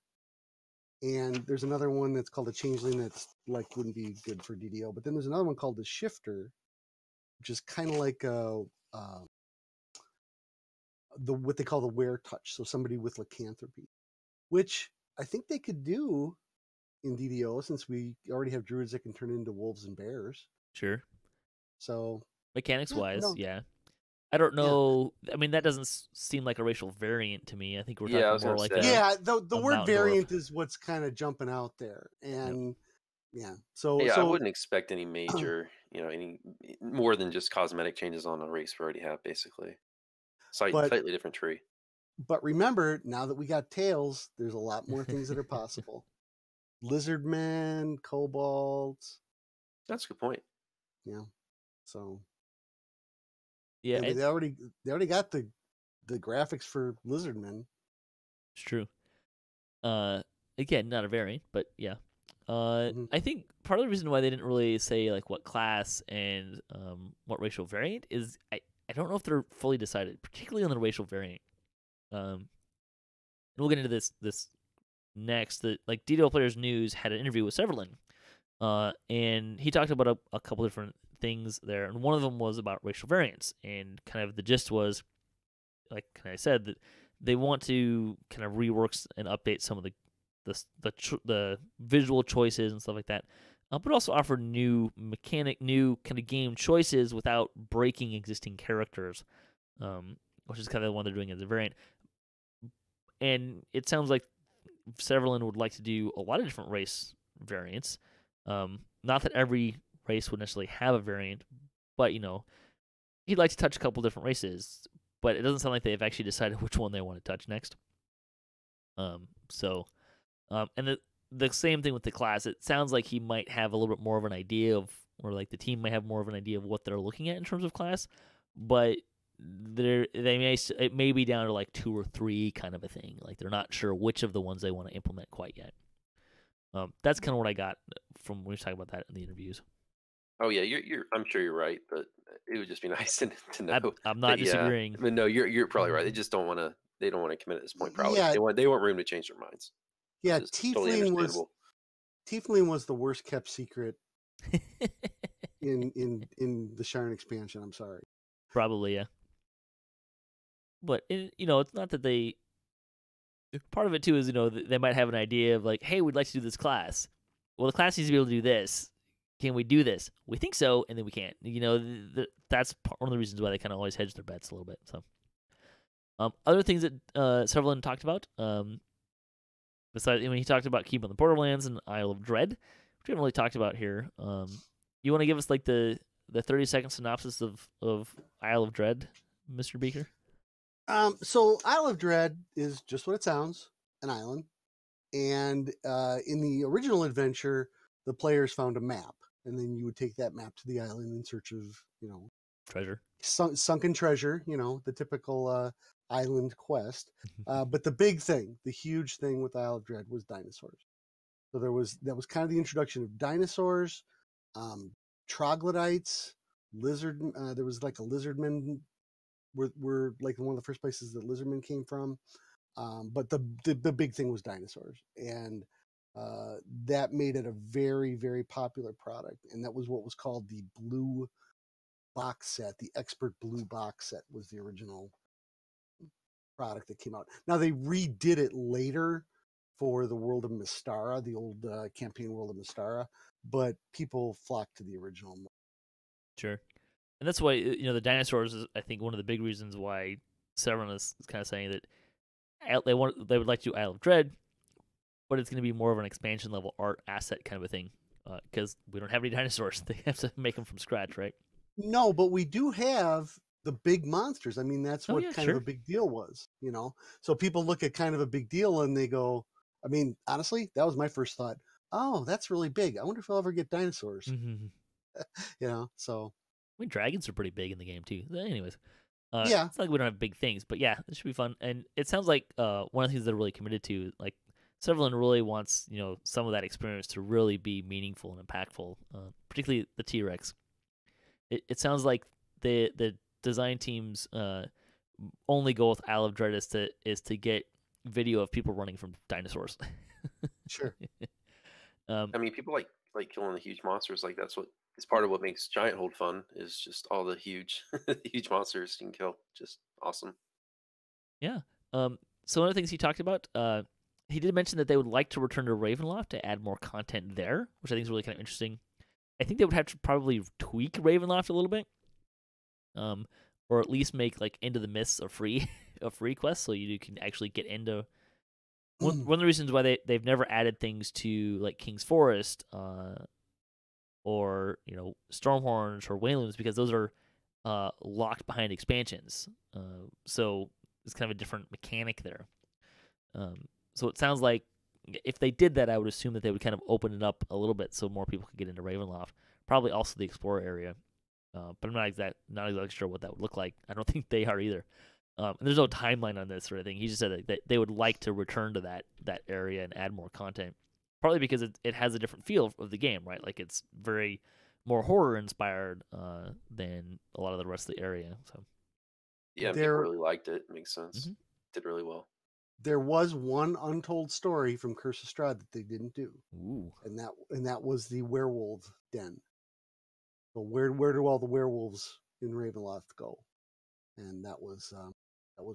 And there's another one that's called a Changeling that's like wouldn't be good for DDO. But then there's another one called the Shifter, which is kind of like what they call the Wear Touch, so somebody with lycanthropy, which I think they could do in DDO since we already have druids that can turn into wolves and bears. Sure. So mechanics-wise, yeah. I don't know. Yeah. I mean, that doesn't seem like a racial variant to me. I think we're talking more like the word variant is what's kind of jumping out there, and So I wouldn't expect any major, any more than just cosmetic changes on a race we already have, basically. Slightly different tree. But remember, now that we got tails, there's a lot more things that are possible. Lizardmen, kobolds. That's a good point. Yeah. So. Yeah, they already got the graphics for Lizardmen. It's true. Again, not a variant, but yeah. I think part of the reason why they didn't really say like what class and what racial variant is, I don't know if they're fully decided, particularly on the racial variant. And we'll get into this next. That like DDO Players News had an interview with Severlin, and he talked about a couple different things there, and one of them was about racial variants, and kind of the gist was, like I said, that they want to kind of rework and update some of the visual choices and stuff like that, but also offer new kind of game choices without breaking existing characters, which is kind of the one they're doing as a variant. And it sounds like Severlin would like to do a lot of different race variants. Not that every race would necessarily have a variant, but he'd like to touch a couple different races. But it doesn't sound like they've actually decided which one they want to touch next. And the same thing with the class. It sounds like he might have a little bit more of an idea of, or like the team might have more of an idea of what they're looking at in terms of class, but it may be down to like 2 or 3 kind of a thing. Like they're not sure which of the ones they want to implement quite yet. That's kind of what I got from when we were talking about that in the interviews. Oh yeah, I'm sure you're right, but it would just be nice to know. I'm not disagreeing. But no, you're probably right. They just don't want to. They don't want to commit at this point. Probably. Yeah. They want room to change their minds. Yeah, Tiefling was the worst kept secret in the Sharn expansion. I'm sorry. Probably, yeah. But it's not that they. Part of it too is they might have an idea of like, hey, we'd like to do this class. Well, the class needs to be able to do this. Can we do this? We think so, and then we can't. That's one of the reasons why they kind of always hedge their bets a little bit. So, other things that Severlin talked about, besides when he talked about Keep on the Borderlands and Isle of Dread, which we haven't really talked about here. You want to give us like the 30-second synopsis of Isle of Dread, Mr. Beaker? So Isle of Dread is just what it sounds, an island. And in the original adventure, the players found a map, and then you would take that map to the island in search of, treasure. Sunken treasure, the typical island quest. But the huge thing with Isle of Dread was dinosaurs. So that was kind of the introduction of dinosaurs, troglodytes, lizard. There was like a lizardmen were like one of the first places that lizardmen came from. But the big thing was dinosaurs, and that made it a very, very popular product. And that was what was called the Blue box set. The Expert Blue box set was the original product that came out. Now they redid it later for the World of Mystara, the old campaign World of Mystara, but people flocked to the original. Sure. And that's why, the dinosaurs is, I think, one of the big reasons why Severin is kind of saying that they would like to do Isle of Dread, but it's going to be more of an expansion level art asset kind of a thing, because we don't have any dinosaurs. They have to make them from scratch, right? No, but we do have the big monsters. I mean, that's what kind sure. of a big deal was, So people look at kind of a big deal and they go, I mean, honestly, that was my first thought. Oh, that's really big. I wonder if I'll ever get dinosaurs. Mm-hmm. So. I mean, dragons are pretty big in the game too. Anyways, yeah, it's not like we don't have big things, but yeah, it should be fun. And it sounds like one of the things they're really committed to, like Severlin really wants, some of that experience to really be meaningful and impactful, particularly the T-Rex. It sounds like the design team's only goal with Isle of Dread is to get video of people running from dinosaurs. Sure. I mean, people like killing the huge monsters. Like that's what is part of what makes Giant Hold fun, is just all the huge huge monsters you can kill. Just awesome. Yeah. So one of the things he talked about, he did mention that they would like to return to Ravenloft to add more content there, which I think is really kind of interesting. I think they would have to probably tweak Ravenloft a little bit, or at least make like Into the Mists a free quest, so you can actually get into. One of the reasons why they've never added things to like King's Forest, or Stormhorns or Waylands, because those are locked behind expansions. So it's kind of a different mechanic there. So it sounds like if they did that, I would assume that they would kind of open it up a little bit so more people could get into Ravenloft. Probably also the Explorer area, but I'm not exactly sure what that would look like. I don't think they are either. And there's no timeline on this or anything. He just said that they would like to return to that area and add more content. Partly because it has a different feel of the game, right? Like it's very more horror inspired than a lot of the rest of the area. So yeah, people really liked it. Makes sense. Mm-hmm. Did really well. There was one untold story from Curse of Strahd that they didn't do. Ooh. And that was the werewolf den. So where do all the werewolves in Ravenloft go? And that was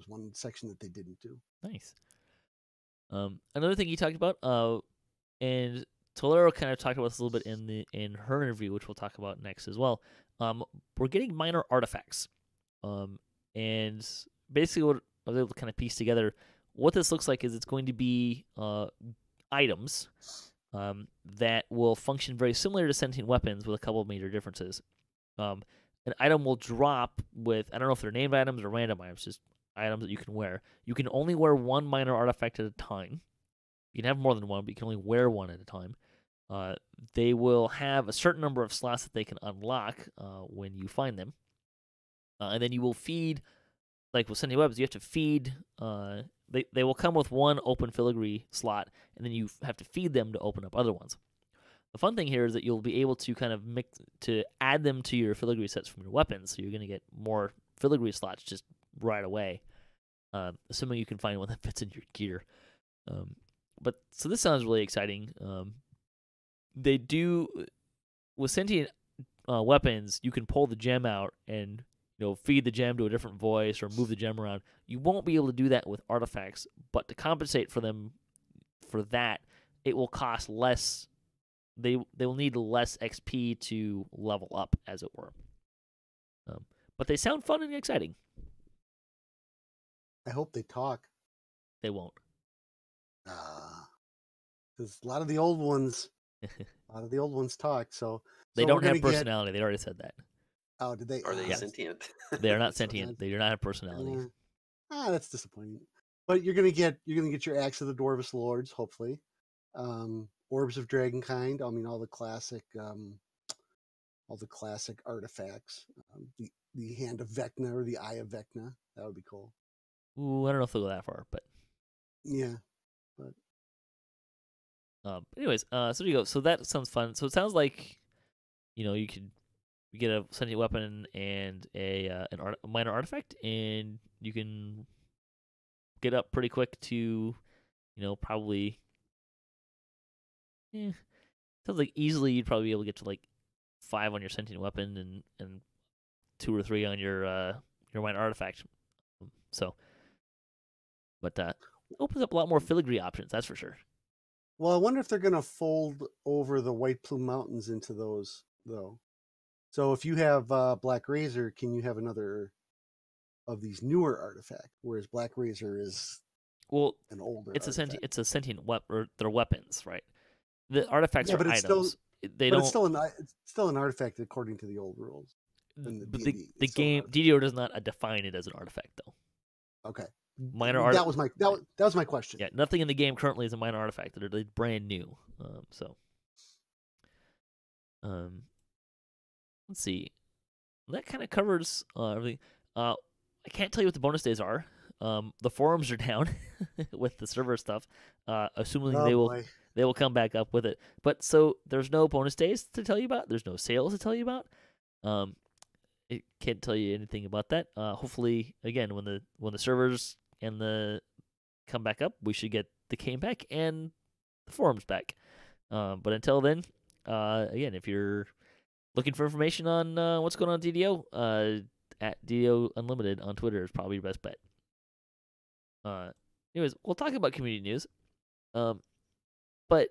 one section that they didn't do. Nice. Another thing he talked about, and Tolero kind of talked about this a little bit in her interview, which we'll talk about next as well. We're getting minor artifacts, and basically what I was able to kind of piece together. What this looks like is it's going to be items that will function very similar to sentient weapons with a couple of major differences. An item will drop with, I don't know if they're named items or random items, just items that you can wear. You can only wear one minor artifact at a time. You can have more than one, but you can only wear one at a time. They will have a certain number of slots that they can unlock when you find them. And then you will feed, like with sentient weapons, you have to feed... They will come with one open filigree slot, and then you have to feed them to open up other ones. The fun thing here is that you'll be able to kind of add them to your filigree sets from your weapons, so you're going to get more filigree slots just right away, assuming you can find one that fits in your gear. So this sounds really exciting. They do, with sentient weapons, you can pull the gem out and feed the gem to a different voice or move the gem around. You won't be able to do that with artifacts, but to compensate for that, it will cost less. They will need less XP to level up, as it were. But they sound fun and exciting. I hope they talk. They won't. Because a lot of the old ones talk. So they don't have personality. They already said that. Oh, did they? Are they sentient? They are not sentient. They do not have personality. That's disappointing. But you're gonna get your Axe of the Dwarvish Lords, hopefully. Orbs of Dragonkind. I mean, all the classic artifacts. the hand of Vecna or the eye of Vecna. That would be cool. Ooh, I don't know if they'll go that far, but yeah. But anyways, so there you go. So that sounds fun. So it sounds like, you could get a sentient weapon and a minor artifact, and you can get up pretty quick to, probably. Sounds like easily you'd probably be able to get to like 5 on your sentient weapon and 2 or 3 on your minor artifact. So, but opens up a lot more filigree options. That's for sure. Well, I wonder if they're going to fold over the White Plume Mountains into those, though. So if you have Black Razor, can you have another of these newer artifact? Whereas Black Razor is an older. It's a sentient weapon, or they're weapons, right? The artifacts are items. It's still an artifact according to the old rules. But the game DDO does not define it as an artifact, though. Okay. Minor that was my question. Yeah, nothing in the game currently is a minor artifact. They're brand new. Let's see. That kind of covers everything. I can't tell you what the bonus days are. The forums are down with the server stuff. Assuming they will come back up with it. But so there's no bonus days to tell you about. There's no sales to tell you about. It can't tell you anything about that. Hopefully, again, when the servers and the come back up, we should get the game back and the forums back. But until then, again, if you're looking for information on what's going on DDO, at DDO Unlimited on Twitter is probably your best bet. Anyways, we'll talk about community news. But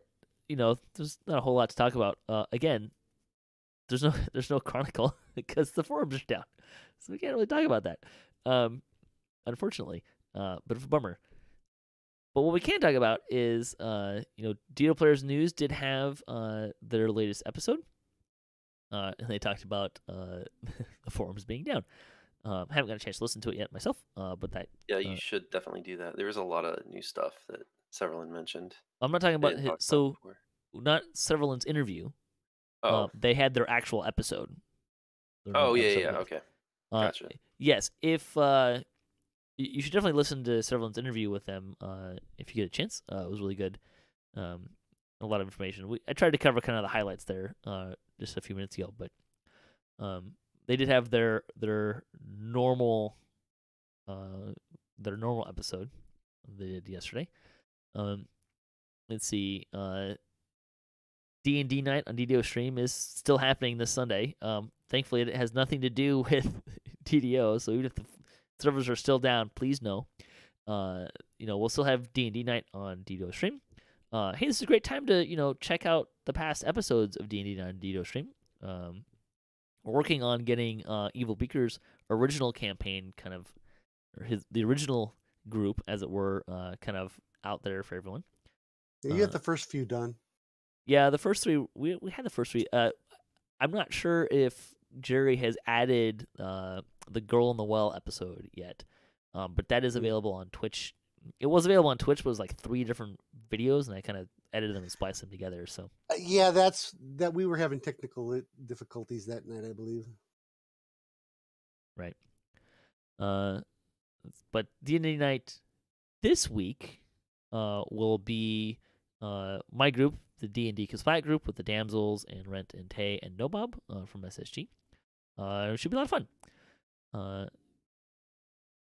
there's not a whole lot to talk about. Again, there's no Chronicle because the forums are down, so we can't really talk about that. Unfortunately, but it's a bummer. But what we can talk about is, DDO Players News did have their latest episode, and they talked about the forums being down. Haven't got a chance to listen to it yet myself, but that... Yeah, you should definitely do that. There was a lot of new stuff that Severlin mentioned. I'm not talking about... not Severlin's interview. Oh. They had their actual episode. Okay. Gotcha. Yes, if... you should definitely listen to Severlin's interview with them if you get a chance. It was really good. A lot of information. I tried to cover kind of the highlights there just a few minutes ago, but they did have their normal episode they did yesterday. Let's see. D&D night on DDO stream is still happening this Sunday. Thankfully, it has nothing to do with DDO, so even if the servers are still down, please know. We'll still have D&D night on DDO stream. Hey, this is a great time to check out the past episodes of D&D night on DDO stream. We're working on getting Evilbeeker's original campaign, the original group, as it were, kind of out there for everyone. Yeah, you got the first few done. Yeah, the first 3 we had the first 3. I'm not sure if Jerry has added the Girl in the Well episode yet, but that is available on Twitch. It was available on Twitch, but it was like 3 different videos, and I kind of edited them and spliced them together. So yeah, that we were having technical difficulties that night, I believe. Right. But D&D night this week will be my group, the D&D Kasplat group, with the Damsels and Rent and Tay and Nobob from SSG. It should be a lot of fun.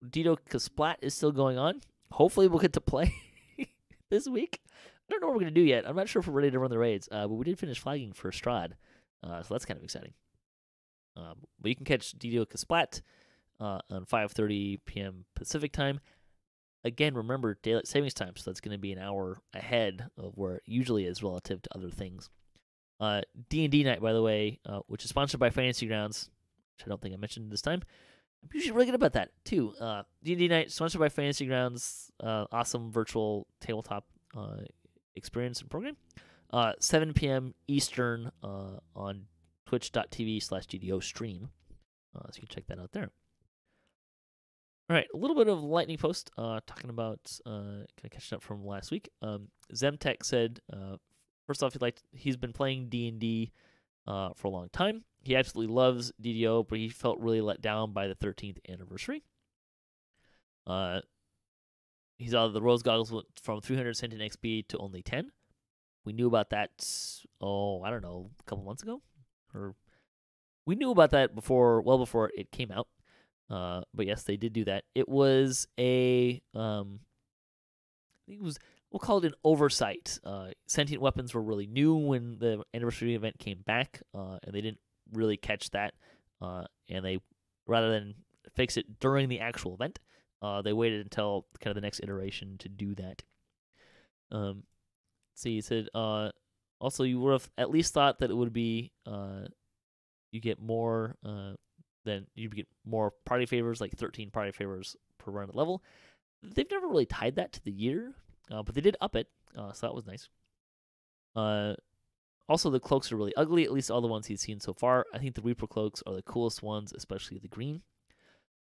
DDO Kasplat is still going on. Hopefully we'll get to play this week. I don't know what we're going to do yet. I'm not sure if we're ready to run the raids, but we did finish flagging for Strahd, so that's kind of exciting. But you can catch DDO Kasplat on 5:30 p.m. Pacific time. Again, remember, daylight savings time, so that's going to be an hour ahead of where it usually is relative to other things. D&D night, by the way, which is sponsored by Fantasy Grounds, which I don't think I mentioned this time. I'm usually really good about that, too. D&D night, sponsored by Fantasy Grounds, awesome virtual tabletop experience and program. 7 p.m. Eastern on twitch.tv/DDO stream. So you can check that out there. All right, a little bit of lightning post talking about kind of catching up from last week. Zemtech said, first off, he's been playing D&D for a long time. he absolutely loves DDO, but he felt really let down by the 13th anniversary. He saw the Rose Goggles went from 300 Sentient XP to only 10. We knew about that, I don't know, a couple months ago? Or we knew about that well before it came out. But yes, they did do that. It was I think we'll call it an oversight. Sentient weapons were really new when the anniversary event came back, and they didn't really catch that. And they, rather than fix it during the actual event, they waited until kind of the next iteration to do that. See, he said, also you would have at least thought that it would be, you get more, then you get more party favors, like 13 party favors per run at level. They've never really tied that to the year, but they did up it, so that was nice. Also, the cloaks are really ugly, at least all the ones he's seen so far. I think the Reaper cloaks are the coolest ones, especially the green.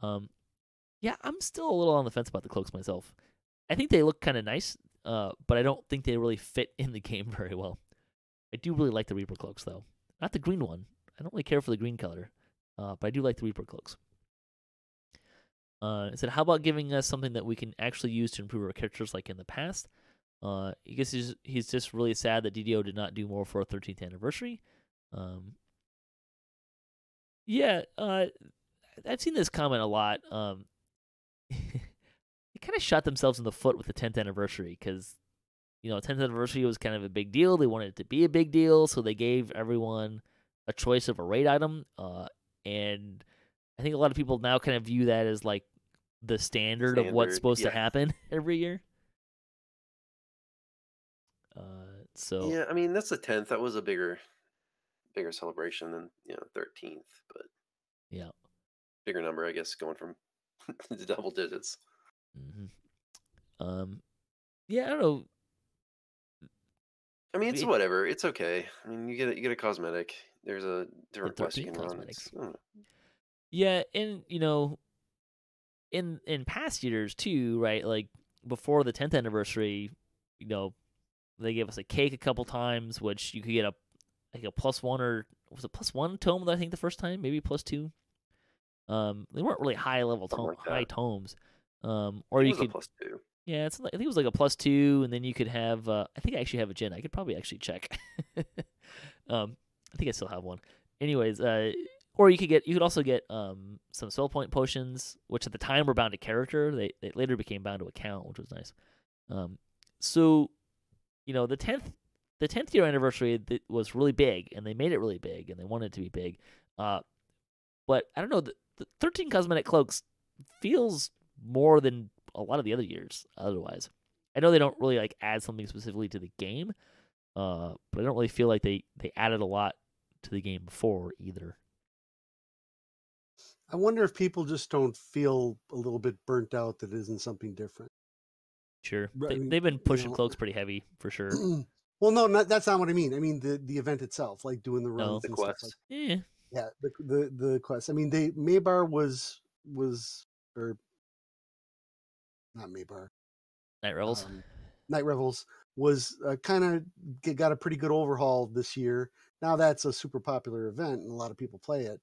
Yeah, I'm still a little on the fence about the cloaks myself. I think they look kind of nice, but I don't think they really fit in the game very well. I do really like the Reaper cloaks, though. Not the green one. I don't really care for the green color, but I do like the Reaper cloaks. It said, how about giving us something that we can actually use to improve our characters like in the past? I guess he's just really sad that DDO did not do more for our 13th anniversary. Yeah, I've seen this comment a lot. They kind of shot themselves in the foot with the 10th anniversary because, 10th anniversary was kind of a big deal. They wanted it to be a big deal, so they gave everyone a choice of a raid item. And I think a lot of people now kind of view that as like the standard of what's supposed to happen every year. So yeah, I mean that's the 10th. That was a bigger celebration than 13th, but yeah, bigger number, I guess, going from the double digits. Mm-hmm. Yeah, I don't know. I mean, it's whatever. It's okay. I mean, you get a cosmetic. There's a different quest you can cosmetics. run. Yeah, and in past years too, right? Like before the 10th anniversary, they gave us a cake a couple times, which you could get a +1 or was it +1 tome? I think the first time, maybe +2. They weren't really high tomes. Or you could +2. Yeah, I think it was like a +2, and then you could have. I think I actually have a gin. I could probably actually check. I think I still have one. Anyways, or you could also get some spell point potions, which at the time were bound to character. They later became bound to account, which was nice. So, the 10th year anniversary was really big, and they made it really big, and they wanted it to be big. But I don't know, the 13 cosmetic cloaks feels more than a lot of the other years otherwise. I know they don't really like add something specifically to the game, but I don't really feel like they added a lot to the game before either. I wonder if people just don't feel a little bit burnt out that it isn't something different. Sure. They've been pushing cloaks pretty heavy, for sure. Well, no, that's not what I mean. I mean the event itself, like doing the runs and quest. stuff. Yeah. Yeah, the quest. I mean, Maybar was or not Maybar. Night Revels. Night Revels was kind of got a pretty good overhaul this year. Now that's a super popular event, and a lot of people play it.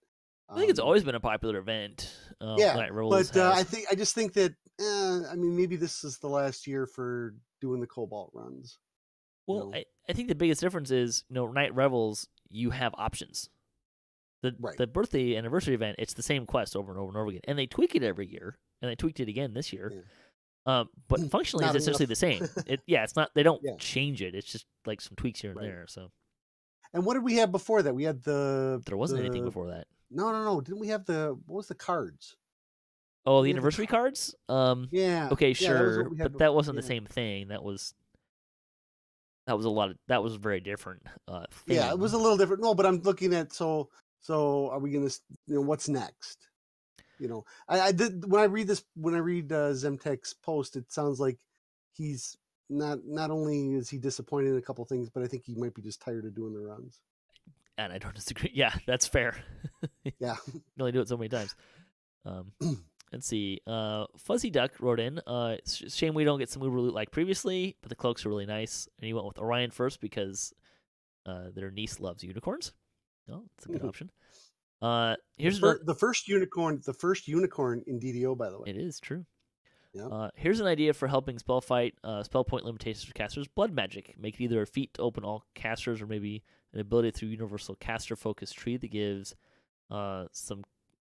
I think it's always been a popular event. Night Revels but I just think that I mean maybe this is the last year for doing the Cobalt runs. Well, I think the biggest difference is Night Revels you have options. The birthday anniversary event, it's the same quest over and over and over again, and they tweak it every year, and they tweaked it again this year. Yeah. But functionally, it's essentially the same. It's not. They don't change it. It's just like some tweaks here and there. So. And what did we have before that? We had There wasn't anything before that. No. Didn't we have what was the cards? Oh, the anniversary cards? Yeah. Okay, sure, but that wasn't the same thing. That was a lot of. That was very different. Yeah, it was a little different. No, but I'm looking at So are we gonna? What's next? I did when I read Zemtek's post. It sounds like he's not only is he disappointed in a couple things, but I think he might be just tired of doing the runs. And I don't disagree. Yeah, that's fair. Yeah, you only do it so many times. Let's see. Fuzzy Duck wrote in. It's a shame we don't get some Uber loot like previously, but the cloaks are really nice. And he went with Orion first because their niece loves unicorns. Oh, it's a good option. Here's the first unicorn in DDO, by the way. It is true. Yeah. Here's an idea for helping spell point limitations for casters. Blood magic. Make it either a feat to open all casters, or maybe an ability through universal caster focus tree that gives some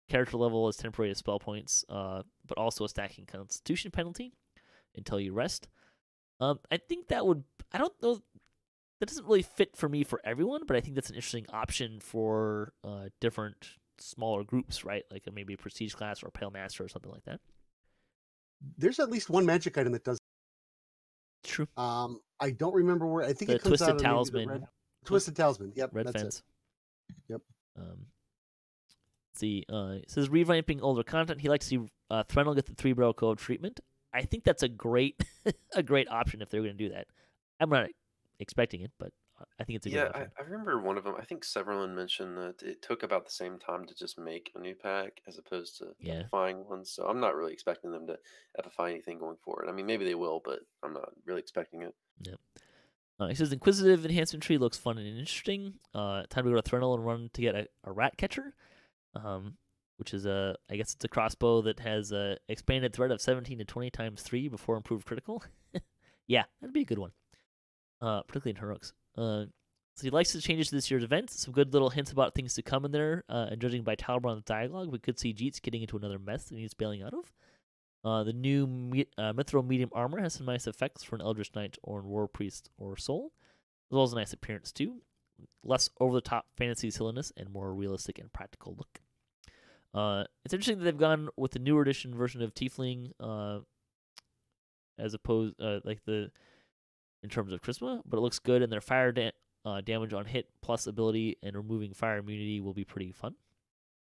character level as temporary as spell points, but also a stacking constitution penalty until you rest. I think that would. I don't know. That doesn't really fit for me for everyone, but I think that's an interesting option for different smaller groups, right? Like maybe a prestige class or a pale master or something like that. There's at least one magic item that does. True. I don't remember where. I think the it comes Twisted out Talisman. of Twisted Talisman. Yep. Red that's Fence. It. Yep. Let's see. It says revamping older content. He likes to see Threnel get the 3-barrel code treatment. I think that's a great option if they're going to do that. I'm not expecting it, but I think it's a good option. I remember one of them. I think Severlin mentioned that it took about the same time to just make a new pack as opposed to epifying one. So I'm not really expecting them to epify anything going forward. I mean, maybe they will, but I'm not really expecting it. Yep. He says Inquisitive Enhancement Tree looks fun and interesting. Time to go to Threnel and run to get a rat catcher, which is I guess it's a crossbow that has a expanded threat of 17 to 20 times 3 before improved critical. Yeah, that'd be a good one. Particularly in heroics. So he likes the changes to this year's event. Some good little hints about things to come in there. And judging by Talbron's dialogue, we could see Jeets getting into another mess that he's bailing out of. The new Mithril medium armor has some nice effects for an Eldritch Knight or an War Priest or Soul, as well as a nice appearance too. Less over-the-top fantasy silliness and more realistic and practical look. It's interesting that they've gone with the newer edition version of Tiefling, as opposed in terms of charisma, but it looks good, and their fire damage on hit plus ability and removing fire immunity will be pretty fun.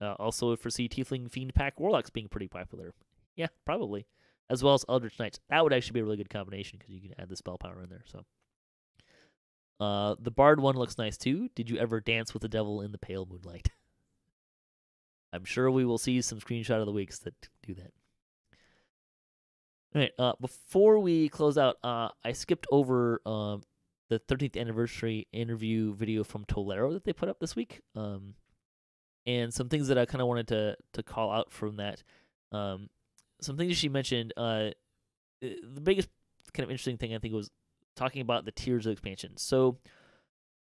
Also, foresee Tiefling Fiend Pack Warlocks being pretty popular. Yeah, probably. As well as Eldritch Knights. That would actually be a really good combination because you can add the spell power in there. So, the Bard one looks nice too. Did you ever dance with the devil in the pale moonlight? I'm sure we will see some screenshot of the weeks that do that. All right. Before we close out, I skipped over the 13th anniversary interview video from Tolero that they put up this week, and some things that I kind of wanted to call out from that. Some things she mentioned. The biggest kind of interesting thing I think was talking about the tiers of expansion. So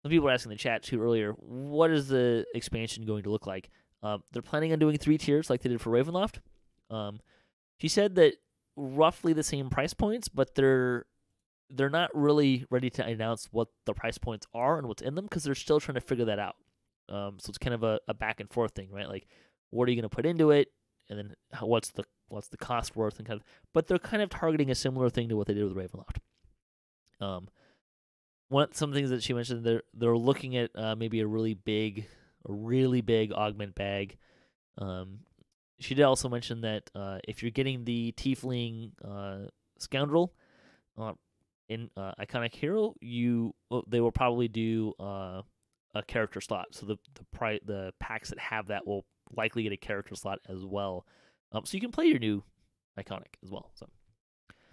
some people were asking in the chat too earlier, what is the expansion going to look like? They're planning on doing 3 tiers like they did for Ravenloft. She said that roughly the same price points, but they're not really ready to announce what the price points are and what's in them because they're still trying to figure that out. So it's kind of a back and forth thing, right? Like, what are you going to put into it, and then what's the cost worth, and kind of. But they're kind of targeting a similar thing to what they did with Ravenloft. Some things that she mentioned, they're looking at maybe a really big augment bag. She did also mention that if you're getting the Tiefling Scoundrel in Iconic Hero, they will probably do a character slot. So the packs that have that will likely get a character slot as well. So you can play your new Iconic as well. So,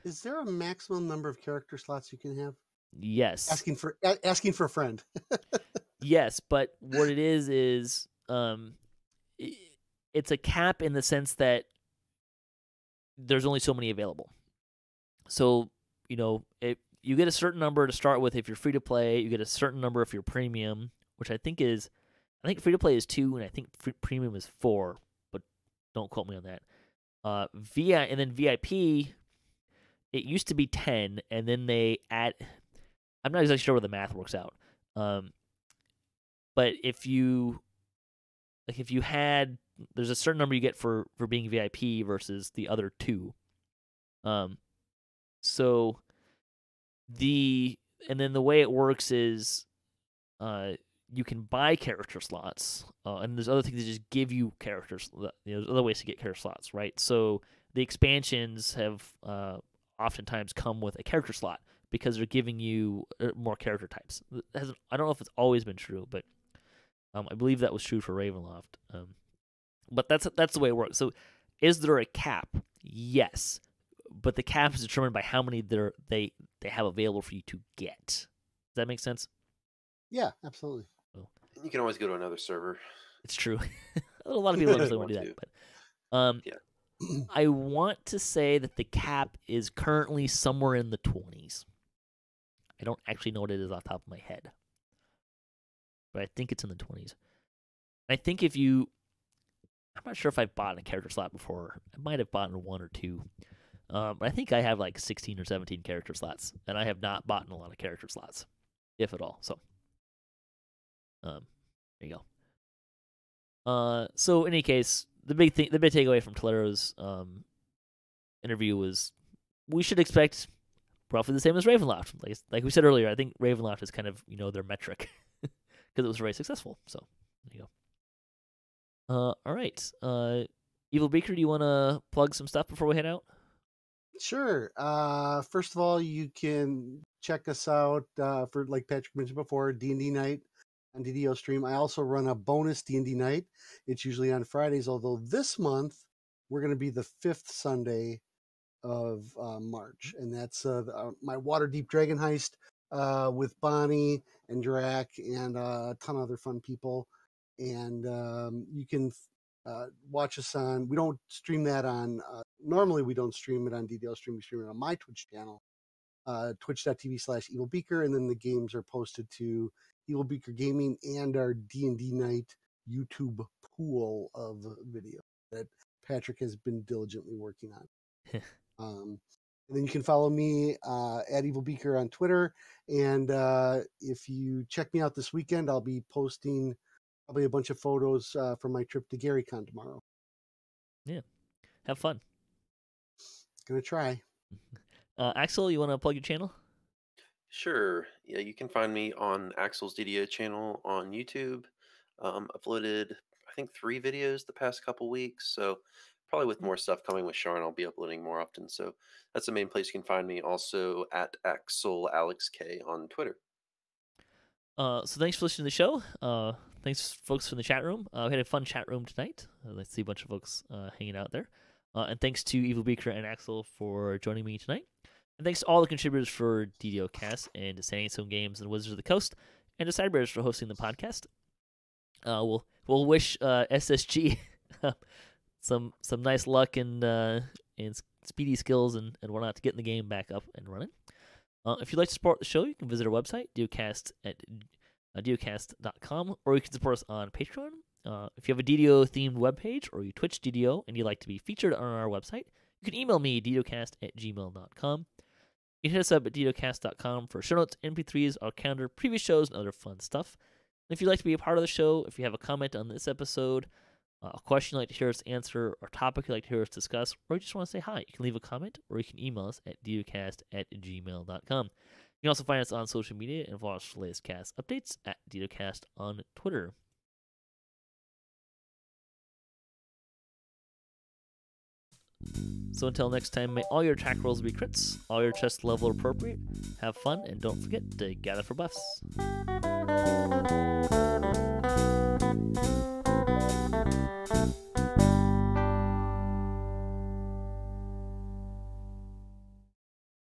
is there a maximum number of character slots you can have? Yes. Asking for a friend. Yes, but what it is it's a cap in the sense that there's only so many available. So, if you get a certain number to start with if you're free to play, you get a certain number if you're premium, which I think free to play is 2 and I think premium is 4, but don't quote me on that. And then VIP, it used to be 10, and then they add. I'm not exactly sure where the math works out. But if you had, there's a certain number you get for being VIP versus the other 2. And then the way it works is, you can buy character slots, and there's other things that just give you characters. There's other ways to get character slots, right? So the expansions have oftentimes come with a character slot because they're giving you more character types. I don't know if it's always been true, but I believe that was true for Ravenloft. But that's the way it works. So is there a cap? Yes. But the cap is determined by how many they have available for you to get. Does that make sense? Yeah, absolutely. You can always go to another server. It's true. A lot of people don't really want to do that. But yeah. I want to say that the cap is currently somewhere in the 20s. I don't actually know what it is off the top of my head, but I think it's in the 20s. I think I'm not sure if I've bought a character slot before. I might have bought one or two. But I think I have like 16 or 17 character slots, and I have not bought a lot of character slots, if at all. So, there you go. So in any case, the big takeaway from Toledo's interview was we should expect roughly the same as Ravenloft. Like we said earlier, I think Ravenloft is kind of their metric because it was very successful. So there you go. All right, Evilbeeker, do you want to plug some stuff before we head out? Sure. First of all, you can check us out for, like Patrick mentioned before, D&D night on DDO stream. I also run a bonus D&D night. It's usually on Fridays, although this month we're going to be the 5th Sunday of March, and that's my Waterdeep Dragon Heist with Bonnie and Drac and a ton of other fun people. And you can watch us on. We don't stream that on. Normally, we don't stream it on DDL stream. We stream it on my Twitch channel, twitch.tv/Evilbeeker, and then the games are posted to Evilbeeker Gaming and our D&D night YouTube pool of video that Patrick has been diligently working on. And then you can follow me at Evilbeeker on Twitter. And if you check me out this weekend, I'll be posting probably a bunch of photos from my trip to GaryCon tomorrow. Yeah. Have fun. Gonna try. Axel, you want to plug your channel? Sure. Yeah, you can find me on Axel's DDO channel on YouTube. Uploaded, I think, 3 videos the past couple weeks. So probably with more stuff coming with Sharn, I'll be uploading more often. So that's the main place you can find me. Also at AxelAlexK on Twitter. So thanks for listening to the show. Thanks, folks, from the chat room. We had a fun chat room tonight. Let's see a bunch of folks hanging out there. And thanks to Evilbeeker and Axel for joining me tonight. And thanks to all the contributors for DDOcast and to San Antonio Games and Wizards of the Coast, and to Cyberbears for hosting the podcast. We'll wish SSG some nice luck and speedy skills and whatnot to getting the game back up and running. If you'd like to support the show, you can visit our website, DDOcast at DDOcast.com, or you can support us on Patreon. If you have a DDO-themed webpage or you Twitch DDO and you'd like to be featured on our website, you can email me, DDOcast@gmail.com. You can hit us up at DDOcast.com for show notes, MP3s, our calendar, previous shows, and other fun stuff. And if you'd like to be a part of the show, if you have a comment on this episode, a question you'd like to hear us answer, or a topic you'd like to hear us discuss, or you just want to say hi, you can leave a comment, or you can email us at DDOcast@gmail.com. You can also find us on social media and follow us for the latest cast updates at DDOcast on Twitter. So until next time, may all your attack rolls be crits, all your chest level appropriate, have fun, and don't forget to gather for buffs.